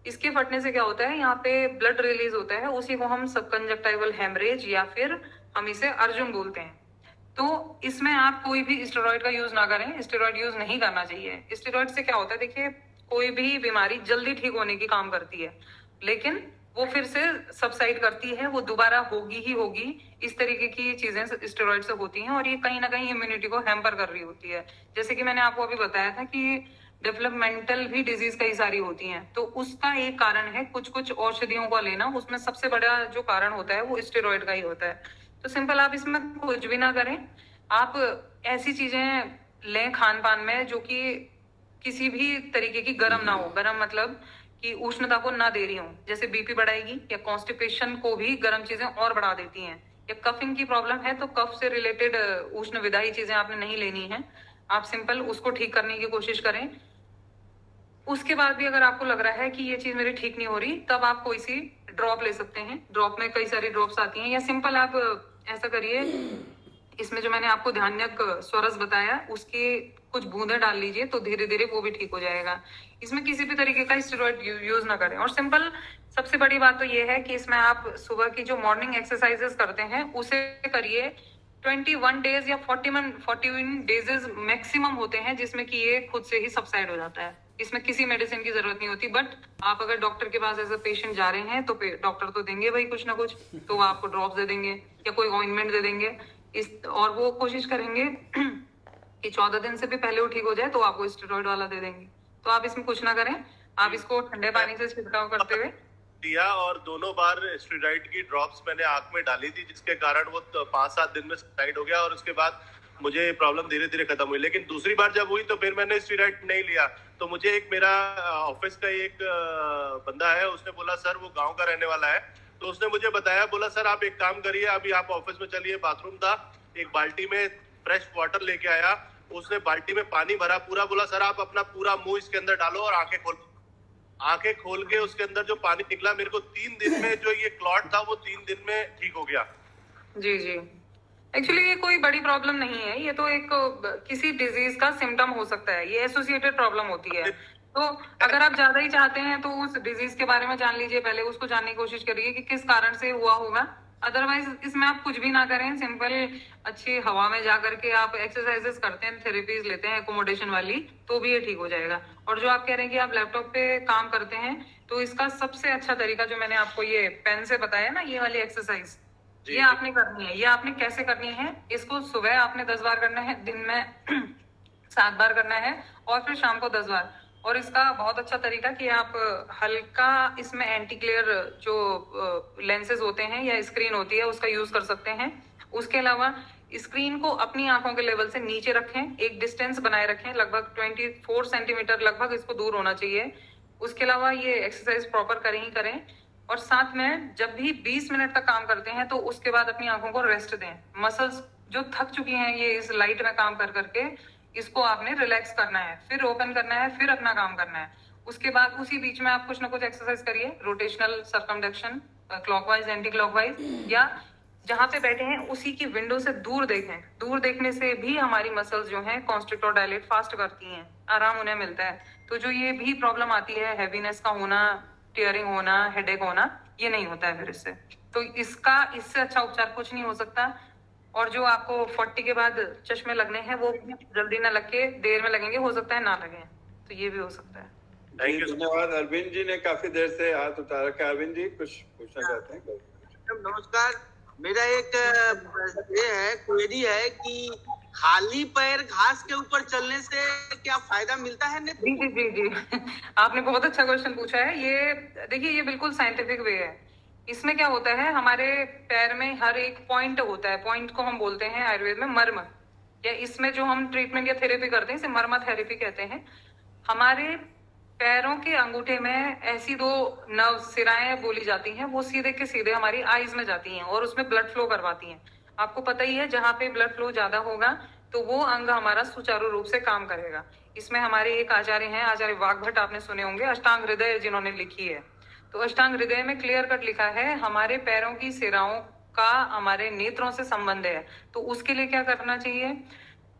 इसके फटने से क्या होता है, यहाँ पे ब्लड रिलीज होता है, उसी को हम सबकंजक्टाइवल हेमरेज या फिर हम इसे अर्जुन बोलते हैं। तो इसमें आप कोई भी स्टेरॉइड का यूज ना करें, स्टेरॉइड यूज नहीं करना चाहिए। स्टेरॉइड से क्या होता है, देखिए, कोई भी बीमारी जल्दी ठीक होने की काम करती है, लेकिन वो फिर से सबसाइड करती है, वो दोबारा होगी ही होगी। इस तरीके की चीजें स्टेरॉइड से होती हैं, और ये कहीं ना कहीं इम्यूनिटी को हैम्पर कर रही होती है। जैसे कि मैंने आपको अभी बताया था कि डेवलपमेंटल भी डिजीज कई सारी होती हैं, तो उसका एक कारण है कुछ कुछ औषधियों का लेना। उसमें सबसे बड़ा जो कारण होता है वो स्टेरॉइड का ही होता है। तो सिंपल, आप इसमें कुछ भी ना करें, आप ऐसी चीजें लें खान पान में जो कि किसी भी तरीके की गर्म ना हो। गर्म मतलब कि उष्णता को ना दे रही हो, जैसे बीपी बढ़ाएगी, या कॉन्स्टिपेशन को भी गर्म चीजें और बढ़ा देती हैं, या कफिंग की प्रॉब्लम है तो कफ से रिलेटेड उष्ण विदाई चीजें आपने नहीं लेनी है। आप सिंपल उसको ठीक करने की कोशिश करें। उसके बाद भी अगर आपको लग रहा है कि ये चीज मेरी ठीक नहीं हो रही, तब आप कोई सी ड्रॉप ले सकते हैं। ड्रॉप में कई सारी ड्रॉप्स आती हैं, या सिंपल आप ऐसा करिए, इसमें जो मैंने आपको ध्यानक स्वरस बताया, उसके कुछ बूंदे डाल लीजिए, तो धीरे धीरे वो भी ठीक हो जाएगा। इसमें किसी भी तरीके का स्टेरॉइड यूज ना करें। और सिंपल, सबसे बड़ी बात तो ये है कि इसमें आप सुबह की जो मॉर्निंग एक्सरसाइजेस करते हैं उसे करिए। 21 डेज या 41 डेज मैक्सिमम होते हैं जिसमें कि ये खुद से ही सबसाइड हो जाता है। इसमें किसी मेडिसिन की जरूरत नहीं होती। बट आप अगर डॉक्टर के पास एज अ पेशेंट जा रहे हैं तो डॉक्टर तो देंगे भाई कुछ ना कुछ, तो वो आपको ड्रॉप्स दे देंगे या कोई ऑइंटमेंट दे देंगे, और वो कोशिश करेंगे कि 14 दिन से भी पहले वो ठीक हो जाए, तो आपको स्टेरॉइड वाला दे देंगे। तो आप इसमें कुछ ना करें, आप इसको ठंडे पानी से छिड़काव करते हुए दिया, और दोनों बार स्टेरॉइड की ड्रॉप्स मैंने आंख में डाली थी, जिसके कारण वो 5-7 दिन में सबसाइड हो गया, और उसके बाद मुझे प्रॉब्लम धीरे धीरे खत्म हुई। लेकिन दूसरी बार जब हुई तो फिर मैंने स्टेरॉइड नहीं लिया। तो मुझे एक मेरा ऑफिस का एक बंदा है, उसने बोला सर, वो गांव का रहने वाला है, तो उसने मुझे बताया, बोला सर आप एक काम करिए, अभी आप ऑफिस में चलिए, बाथरूम था, एक बाल्टी में फ्रेश वाटर लेके आया, उसने बाल्टी में पानी भरा पूरा, बोला सर आप अपना पूरा मुंह इसके अंदर डालो और आंखें खोल के उसके अंदर जो पानी निकला, मेरे को 3 दिन में जो ये क्लॉट था वो 3 दिन में ठीक हो गया। जी जी, एक्चुअली ये कोई बड़ी प्रॉब्लम नहीं है, ये तो एक किसी डिजीज का सिम्टम हो सकता है, ये एसोसिएटेड प्रॉब्लम होती है। तो अगर आप ज्यादा ही चाहते हैं तो उस डिजीज के बारे में जान लीजिए, पहले उसको जानने की कोशिश करिए कि किस कारण से हुआ होगा। अदरवाइज इसमें आप कुछ भी ना करें, सिंपल अच्छी हवा में जाकर के आप एक्सरसाइजेस करते हैं, थेरेपीज लेते हैं एकोमोडेशन वाली, तो भी ये ठीक हो जाएगा। और जो आप कह रहे हैं कि आप लैपटॉप पे काम करते हैं, तो इसका सबसे अच्छा तरीका जो मैंने आपको ये पेन से बताया ना, ये वाली एक्सरसाइज, ये आपने करनी है। ये आपने कैसे करनी है, इसको सुबह आपने 10 बार करना है, दिन में 7 बार करना है, और फिर शाम को 10 बार। और इसका बहुत अच्छा तरीका कि आप हल्का इसमें एंटी ग्लेयर जो लेंसेज होते हैं या स्क्रीन होती है उसका यूज कर सकते हैं। उसके अलावा स्क्रीन को अपनी आंखों के लेवल से नीचे रखें, एक डिस्टेंस बनाए रखें, लगभग 24 सेंटीमीटर लगभग इसको दूर होना चाहिए। उसके अलावा ये एक्सरसाइज प्रॉपर करें ही करें। और साथ में जब भी 20 मिनट तक काम करते हैं तो उसके बाद अपनी आंखों को रेस्ट दें। मसल्स जो थक चुकी हैं ये इस लाइट में काम कर करके, इसको आपने रिलैक्स करना है, फिर ओपन करना है, फिर अपना काम करना है। उसके बाद उसी बीच में आप कुछ ना कुछ एक्सरसाइज करिए, rotational circumduction, clockwise anti clockwise, या जहां पे बैठे हैं उसी की विंडो से दूर देखें। दूर देखने से भी हमारी मसल्स जो हैं कॉन्स्ट्रिक्ट और डायलेट फास्ट करती हैं, आराम उन्हें मिलता है। तो जो ये भी प्रॉब्लम आती है, हैवीनेस का होना, टियरिंग होना, हेडेक होना, ये नहीं होता है फिर इससे। तो इससे अच्छा उपचार कुछ नहीं हो सकता। और जो आपको 40 के बाद चश्मे लगने हैं वो जल्दी ना लग के देर में लगेंगे, हो सकता है ना लगे, तो ये भी हो सकता है। जी धन्यवाद। अरविंद जी ने काफी देर से हाथ उठा रखा है। अरविंद जी कुछ पूछना चाहते हैं? नमस्कार, मेरा एक ये है, क्वेरी है कि खाली पैर घास के ऊपर चलने से क्या फायदा मिलता है? जी जी जी जी आपने बहुत अच्छा क्वेश्चन पूछा है। ये देखिए, ये बिल्कुल साइंटिफिक वे है। इसमें क्या होता है, हमारे पैर में हर एक पॉइंट होता है, पॉइंट को हम बोलते हैं आयुर्वेद में मर्म, या इसमें जो हम ट्रीटमेंट या थेरेपी करते हैं इसे मर्मा थेरेपी कहते हैं। हमारे पैरों के अंगूठे में ऐसी दो नर्व सिराएं बोली जाती हैं, वो सीधे के सीधे हमारी आईज में जाती हैं और उसमें ब्लड फ्लो करवाती हैं। आपको पता ही है, जहां पे ब्लड फ्लो ज्यादा होगा तो वो अंग हमारा सुचारू रूप से काम करेगा। इसमें हमारे एक आचार्य हैं, आचार्य वाग्भट, आपने सुने होंगे, अष्टांग हृदय जिन्होंने लिखी है। तो अष्टांग हृदय में क्लियर कट लिखा है हमारे पैरों की सिराओं का हमारे नेत्रों से संबंध है। तो उसके लिए क्या करना चाहिए,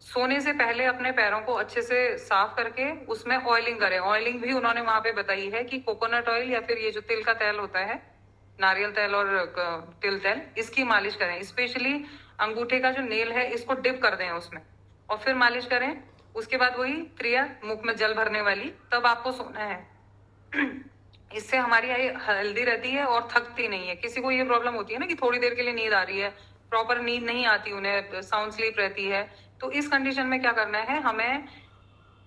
सोने से पहले अपने पैरों को अच्छे से साफ करके उसमें ऑयलिंग करें। ऑयलिंग भी उन्होंने वहां पे बताई है कि कोकोनट ऑयल या फिर ये जो तिल का तेल होता है, नारियल तेल और तिल तेल, इसकी मालिश करें। स्पेशली अंगूठे का जो नेल है इसको डिप कर दें उसमें और फिर मालिश करें। उसके बाद वही क्रिया मुख में जल भरने वाली, तब आपको सोना है। इससे हमारी आई हेल्दी रहती है और थकती नहीं है। किसी को ये प्रॉब्लम होती है ना कि थोड़ी देर के लिए नींद आ रही है, प्रॉपर नींद नहीं आती, उन्हें साउंड स्लीप रहती है, तो इस कंडीशन में क्या करना है, हमें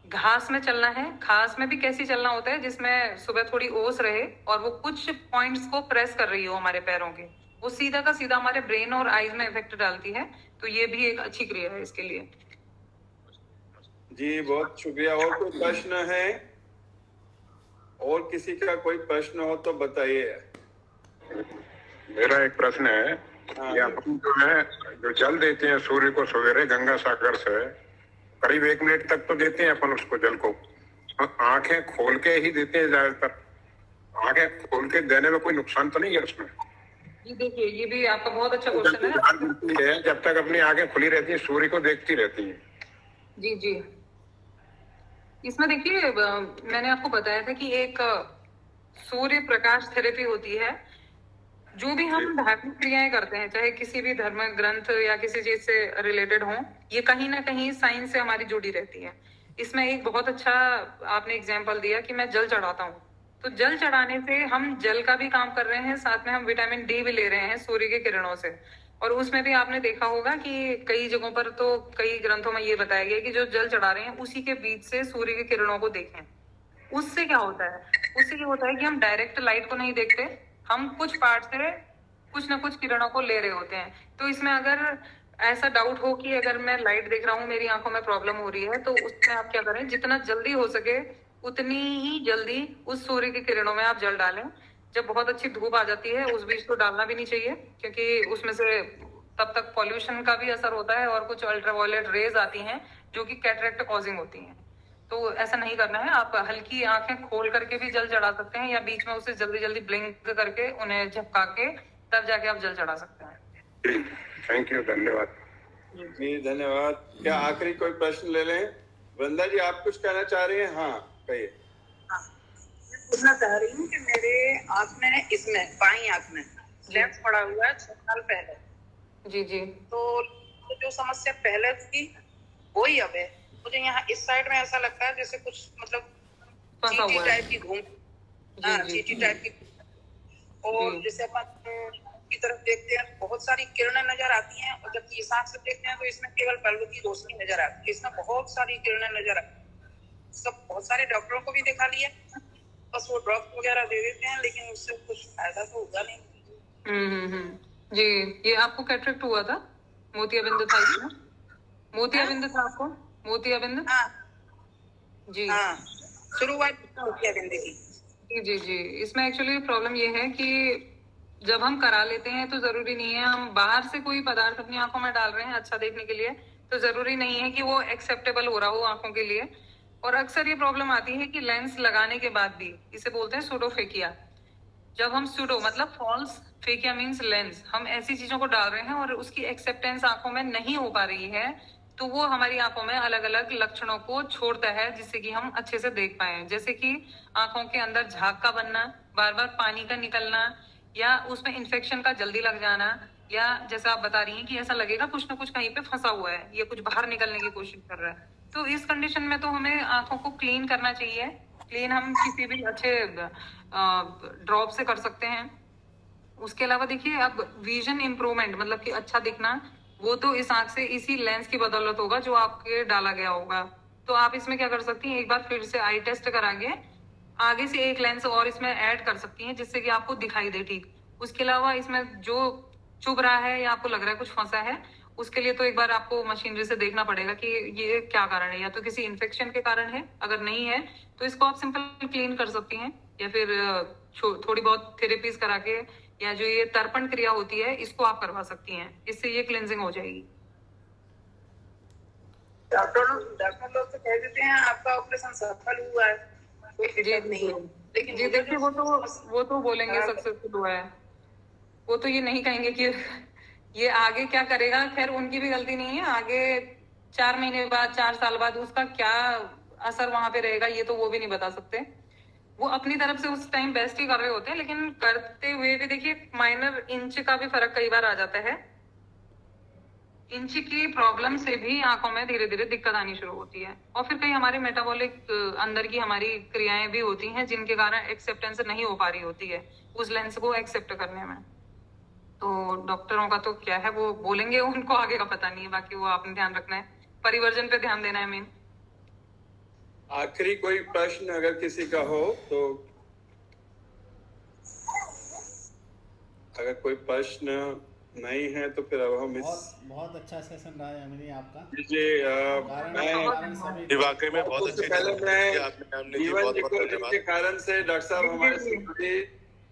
घास में चलना है। घास में भी कैसी चलना होता है, जिसमें सुबह थोड़ी ओस रहे और वो कुछ पॉइंट्स को प्रेस कर रही हो हमारे पैरों के, वो सीधा का सीधा हमारे ब्रेन और आईज में इफेक्ट डालती है। तो ये भी एक अच्छी क्रिया है इसके लिए। जी बहुत शुक्रिया। और कोई प्रश्न है? और किसी का कोई प्रश्न हो तो बताइए। मेरा एक प्रश्न है कि अपन जो है जो जल देते हैं सूर्य को सवेरे गंगा सागर से, करीब 1 मिनट तक तो देते हैं अपन उसको जल को, आंखें खोल के ही देते हैं ज्यादातर। आंखें खोल के देने में कोई नुकसान तो नहीं है उसमें? जी देखिए, ये भी आपका बहुत अच्छा क्वेश्चन है। जब तक अपनी आंखें खुली रहती है सूर्य को देखती रहती है। जी जी, इसमें देखिए मैंने आपको बताया था कि एक सूर्य प्रकाश थेरेपी होती है। जो भी हम धार्मिक क्रियाएं करते हैं, चाहे किसी भी धर्म ग्रंथ या किसी चीज से रिलेटेड हो, ये कहीं ना कहीं साइंस से हमारी जुड़ी रहती है। इसमें एक बहुत अच्छा आपने एग्जाम्पल दिया कि मैं जल चढ़ाता हूँ, तो जल चढ़ाने से हम जल का भी काम कर रहे हैं, साथ में हम विटामिन डी भी ले रहे हैं सूर्य के किरणों से। और उसमें भी आपने देखा होगा कि कई जगहों पर तो कई ग्रंथों में ये बताया गया कि जो जल चढ़ा रहे हैं उसी के बीच से सूर्य की किरणों को देखें। उससे क्या होता है, उससे ये होता है कि हम डायरेक्ट लाइट को नहीं देखते, हम कुछ पार्ट से कुछ ना कुछ किरणों को ले रहे होते हैं। तो इसमें अगर ऐसा डाउट हो कि अगर मैं लाइट देख रहा हूँ, मेरी आंखों में प्रॉब्लम हो रही है, तो उसमें आप क्या करें, जितना जल्दी हो सके उतनी ही जल्दी उस सूर्य की किरणों में आप जल डालें। जब बहुत अच्छी धूप आ जाती है उस बीच तो डालना भी नहीं चाहिए, क्योंकि उसमें से तब तक पॉल्यूशन का भी असर होता है और कुछ अल्ट्रावायलेट रेज आती हैं जो कि कैटरेक्ट कॉजिंग होती हैं। तो ऐसा नहीं करना है। आप हल्की आंखें खोल करके भी जल चढ़ा सकते हैं, या बीच में उसे जल्दी जल्दी ब्लिंक करके उन्हें झपका के तब जाके आप जल चढ़ा सकते हैं। थैंक यू, धन्यवाद। जी धन्यवाद। क्या आखिरी कोई प्रश्न ले लें? वृंदा जी आप कुछ कहना चाह रही हैं? हाँ कहिए। पूछना चाह रही हूँ कि मेरे आँख में, इसमें बाई आँख में लेंस पड़ा हुआ है 6 साल पहले। जी जी। तो जो समस्या पहले थी वही अब है। मुझे यहाँ इस साइड में ऐसा लगता है जैसे कुछ मतलब चीटी टाइप की घूम, चीटी टाइप की, और जैसे अपन की तरफ देखते हैं बहुत सारी किरणें नजर आती हैं, और जबकि इस आँख से देखते हैं तो इसमें केवल बल्ब की रोशनी नजर आती है, इसमें बहुत सारी किरणें नजर आती है। सब बहुत सारे डॉक्टरों को भी दिखा लिया, बस वो ड्रॉप वगैरह दे देते हैं, लेकिन उससे कुछ फायदा तो होगा नहीं। जी, ये आपको कैटरेक्ट हुआ था? मोतियाबिंद था इसमें? मोतियाबिंद था आपको? मोतियाबिंद? जी शुरुआत मोतियाबिंद की। जी जी जी, इसमें एक्चुअली प्रॉब्लम ये है कि जब हम करा लेते हैं तो जरूरी नहीं है, हम बाहर से कोई पदार्थ अपनी आंखों में डाल रहे हैं अच्छा देखने के लिए, तो जरूरी नहीं है कि वो एक्सेप्टेबल हो रहा हो आंखों के लिए। और अक्सर ये प्रॉब्लम आती है कि लेंस लगाने के बाद भी, इसे बोलते हैं सूडोफेकिया। जब हम सूडो मतलब फॉल्स, फेकिया मीन्स लेंस, हम ऐसी चीजों को डाल रहे हैं और उसकी एक्सेप्टेंस आंखों में नहीं हो पा रही है, तो वो हमारी आंखों में अलग अलग लक्षणों को छोड़ता है जिससे कि हम अच्छे से देख पाए। जैसे कि आंखों के अंदर झाग का बनना, बार बार पानी का निकलना, या उसमें इन्फेक्शन का जल्दी लग जाना, या जैसा आप बता रही हैं कि ऐसा लगेगा कुछ ना कुछ कहीं पे फंसा हुआ है, ये कुछ बाहर निकलने की कोशिश कर रहा है, तो इस कंडीशन में तो हमें आंखों को क्लीन करना चाहिए। क्लीन हम किसी भी अच्छे ड्रॉप से कर सकते हैं। उसके अलावा देखिए, अब विजन इंप्रूवमेंट मतलब कि अच्छा दिखना, वो तो इस आंख से इसी लेंस की बदौलत होगा जो आपके डाला गया होगा। तो आप इसमें क्या कर सकती हैं, एक बार फिर से आई टेस्ट करा के आगे से एक लेंस और इसमें ऐड कर सकती हैं, जिससे कि आपको दिखाई दे ठीक। उसके अलावा इसमें जो चुभ रहा है या आपको लग रहा है कुछ फंसा है, उसके लिए तो एक बार आपको मशीनरी से देखना पड़ेगा कि ये क्या कारण है, या तो किसी इन्फेक्शन के कारण है, अगर नहीं है तो इसको आप सिंपल क्लीन कर सकती हैं, या फिर थोड़ी बहुत थेरेपीज करा के, या जो ये तर्पण क्रिया होती है इसको आप करवा सकती हैं, इससे ये क्लिनजिंग हो जाएगी। डॉक्टर लोग तो कह देते हैं आपका ऑपरेशन सफल हुआ है, कोई दिक्कत नहीं है, लेकिन जी देखिए, वो तो बोलेंगे सक्सेसफुल हुआ है, वो तो ये नहीं कहेंगे कि ये आगे क्या करेगा। खैर उनकी भी गलती नहीं है, आगे 4 महीने बाद 4 साल बाद उसका क्या असर वहां पे रहेगा ये तो वो भी नहीं बता सकते। वो अपनी तरफ से उस टाइम बेस्ट ही कर रहे होते हैं, लेकिन करते हुए भी देखिए माइनर इंच का भी फर्क कई बार आ जाता है। इंच की प्रॉब्लम से भी आंखों में धीरे धीरे दिक्कत आनी शुरू होती है, और फिर कई हमारे मेटाबॉलिक अंदर की हमारी क्रियाएं भी होती हैं जिनके कारण एक्सेप्टेंस नहीं हो पा रही होती है उस लेंस को एक्सेप्ट करने में। तो डॉक्टरों का तो क्या है, वो बोलेंगे, उनको आगे का पता नहीं है, बाकी वो आपने ध्यान रखना है, परिवर्जन पे ध्यान देना है मेन। आखिरी कोई प्रश्न अगर किसी का हो तो, अगर कोई प्रश्न नहीं है तो फिर अब हम बहुत अच्छा सेशन रहा है यामिनी आपका। मैं वाकई में बहुत अच्छी पहले मैं जीवन जी को, जिनके कारण से डॉक्टर साहब हमारे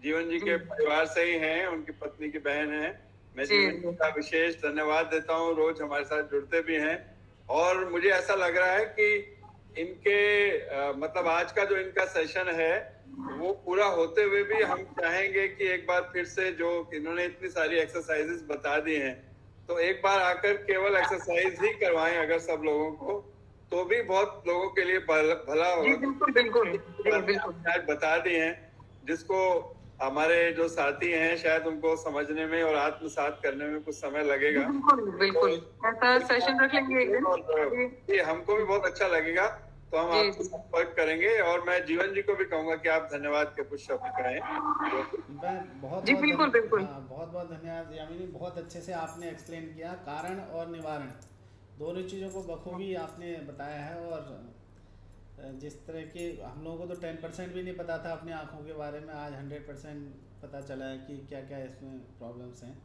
जीवन जी के परिवार से ही हैं, उनकी पत्नी की बहन है, मैं जीवन जी का विशेष धन्यवाद देता हूँ, रोज हमारे साथ जुड़ते भी हैं। और मुझे ऐसा लग रहा है कि इनके मतलब आज का जो इनका सेशन है वो पूरा होते हुए भी हम चाहेंगे कि एक बार फिर से, जो इन्होंने इतनी सारी एक्सरसाइजेस बता दी हैं, तो एक बार आकर केवल एक्सरसाइज ही करवाएं अगर सब लोगों को, तो भी बहुत लोगों के लिए भला होगा। बिल्कुल बता दी हैं, जिसको हमारे जो साथी हैं शायद उनको समझने में और आत्मसात करने में कुछ समय लगेगा। बिल्कुल ऐसा सेशन रख लेंगे एक दिन, ये हमको भी बहुत अच्छा लगेगा, तो हम आपसे संपर्क करेंगे। और मैं जीवन जी को भी कहूंगा कि आप धन्यवाद के कुछ शब्द कहें। बहुत बिल्कुल बहुत धन्यवाद यामिनी, बहुत अच्छे से आपने एक्सप्लेन किया, कारण और निवारण दोनों चीज़ों को बखूबी आपने बताया है। और जिस तरह के हम लोगों को तो 10% भी नहीं पता था अपनी आँखों के बारे में, आज 100% पता चला है कि क्या क्या इसमें प्रॉब्लम्स हैं।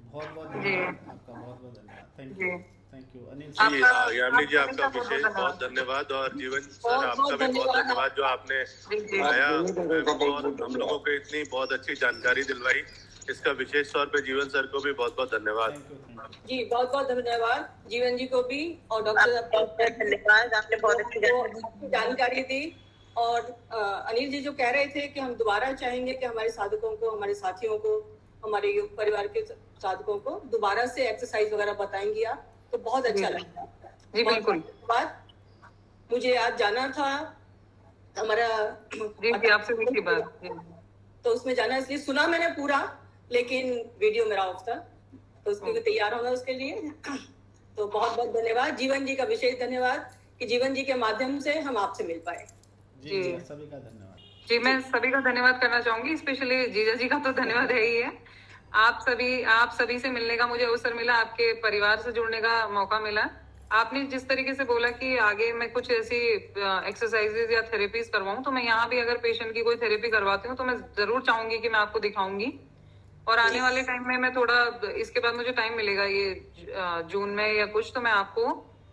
बहुत बहुत धन्यवाद आपका, बहुत बहुत धन्यवाद। Thank you Anil ji. यामिनी जी आपका विशेष बहुत धन्यवाद, और जीवन सर आपका भी बहुत धन्यवाद जो आपने आया और हम लोगों को इतनी बहुत अच्छी जानकारी दिलवाई। इसका विशेष तौर पे जीवन सर को भी बहुत बहुत धन्यवाद। जी बहुत बहुत धन्यवाद जीवन जी को भी, और डॉक्टर धन्यवाद, आपने बहुत अच्छी जानकारी दी। और अनिल जी जो कह रहे थे कि हम दोबारा चाहेंगे कि हमारे साधकों को, हमारे साथियों को, हमारे परिवार के साधकों को दोबारा से एक्सरसाइज वगैरह बताएंगी आप, तो बहुत अच्छा लगता है। जी बिल्कुल। मुझे आज जाना था हमारा आपसे बात, तो उसमें जाना, इसलिए सुना मैंने पूरा, लेकिन वीडियो मेरा ऑफ था, तो उसके लिए तैयार होना उसके लिए। तो बहुत बहुत धन्यवाद जीवन जी का, विशेष धन्यवाद कि जीवन जी के माध्यम से हम आपसे मिल पाए। जी सभी का धन्यवाद। जी मैं सभी का धन्यवाद करना चाहूंगी, स्पेशली जीजा जी का तो धन्यवाद है ही है। आप सभी से मिलने का मुझे अवसर मिला, आपके परिवार से जुड़ने का मौका मिला। आपने जिस तरीके से बोला कि आगे मैं कुछ ऐसी एक्सरसाइजेज या थेरेपीज करवाऊं, तो मैं यहाँ भी अगर पेशेंट की कोई थेरेपी करवाती हूँ तो मैं जरूर चाहूंगी कि मैं आपको दिखाऊंगी। और आने वाले टाइम में मैं थोड़ा, इसके बाद मुझे टाइम मिलेगा ये जून में या कुछ, तो मैं आपको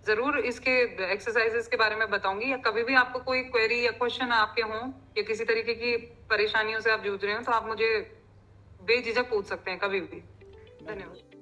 जरूर इसके एक्सरसाइजेस के बारे में बताऊंगी। या कभी भी आपको कोई क्वेरी या क्वेश्चन आपके हों या किसी तरीके की परेशानियों से आप जूझ रहे हो, तो आप मुझे बेझिझक पूछ सकते हैं कभी भी। धन्यवाद।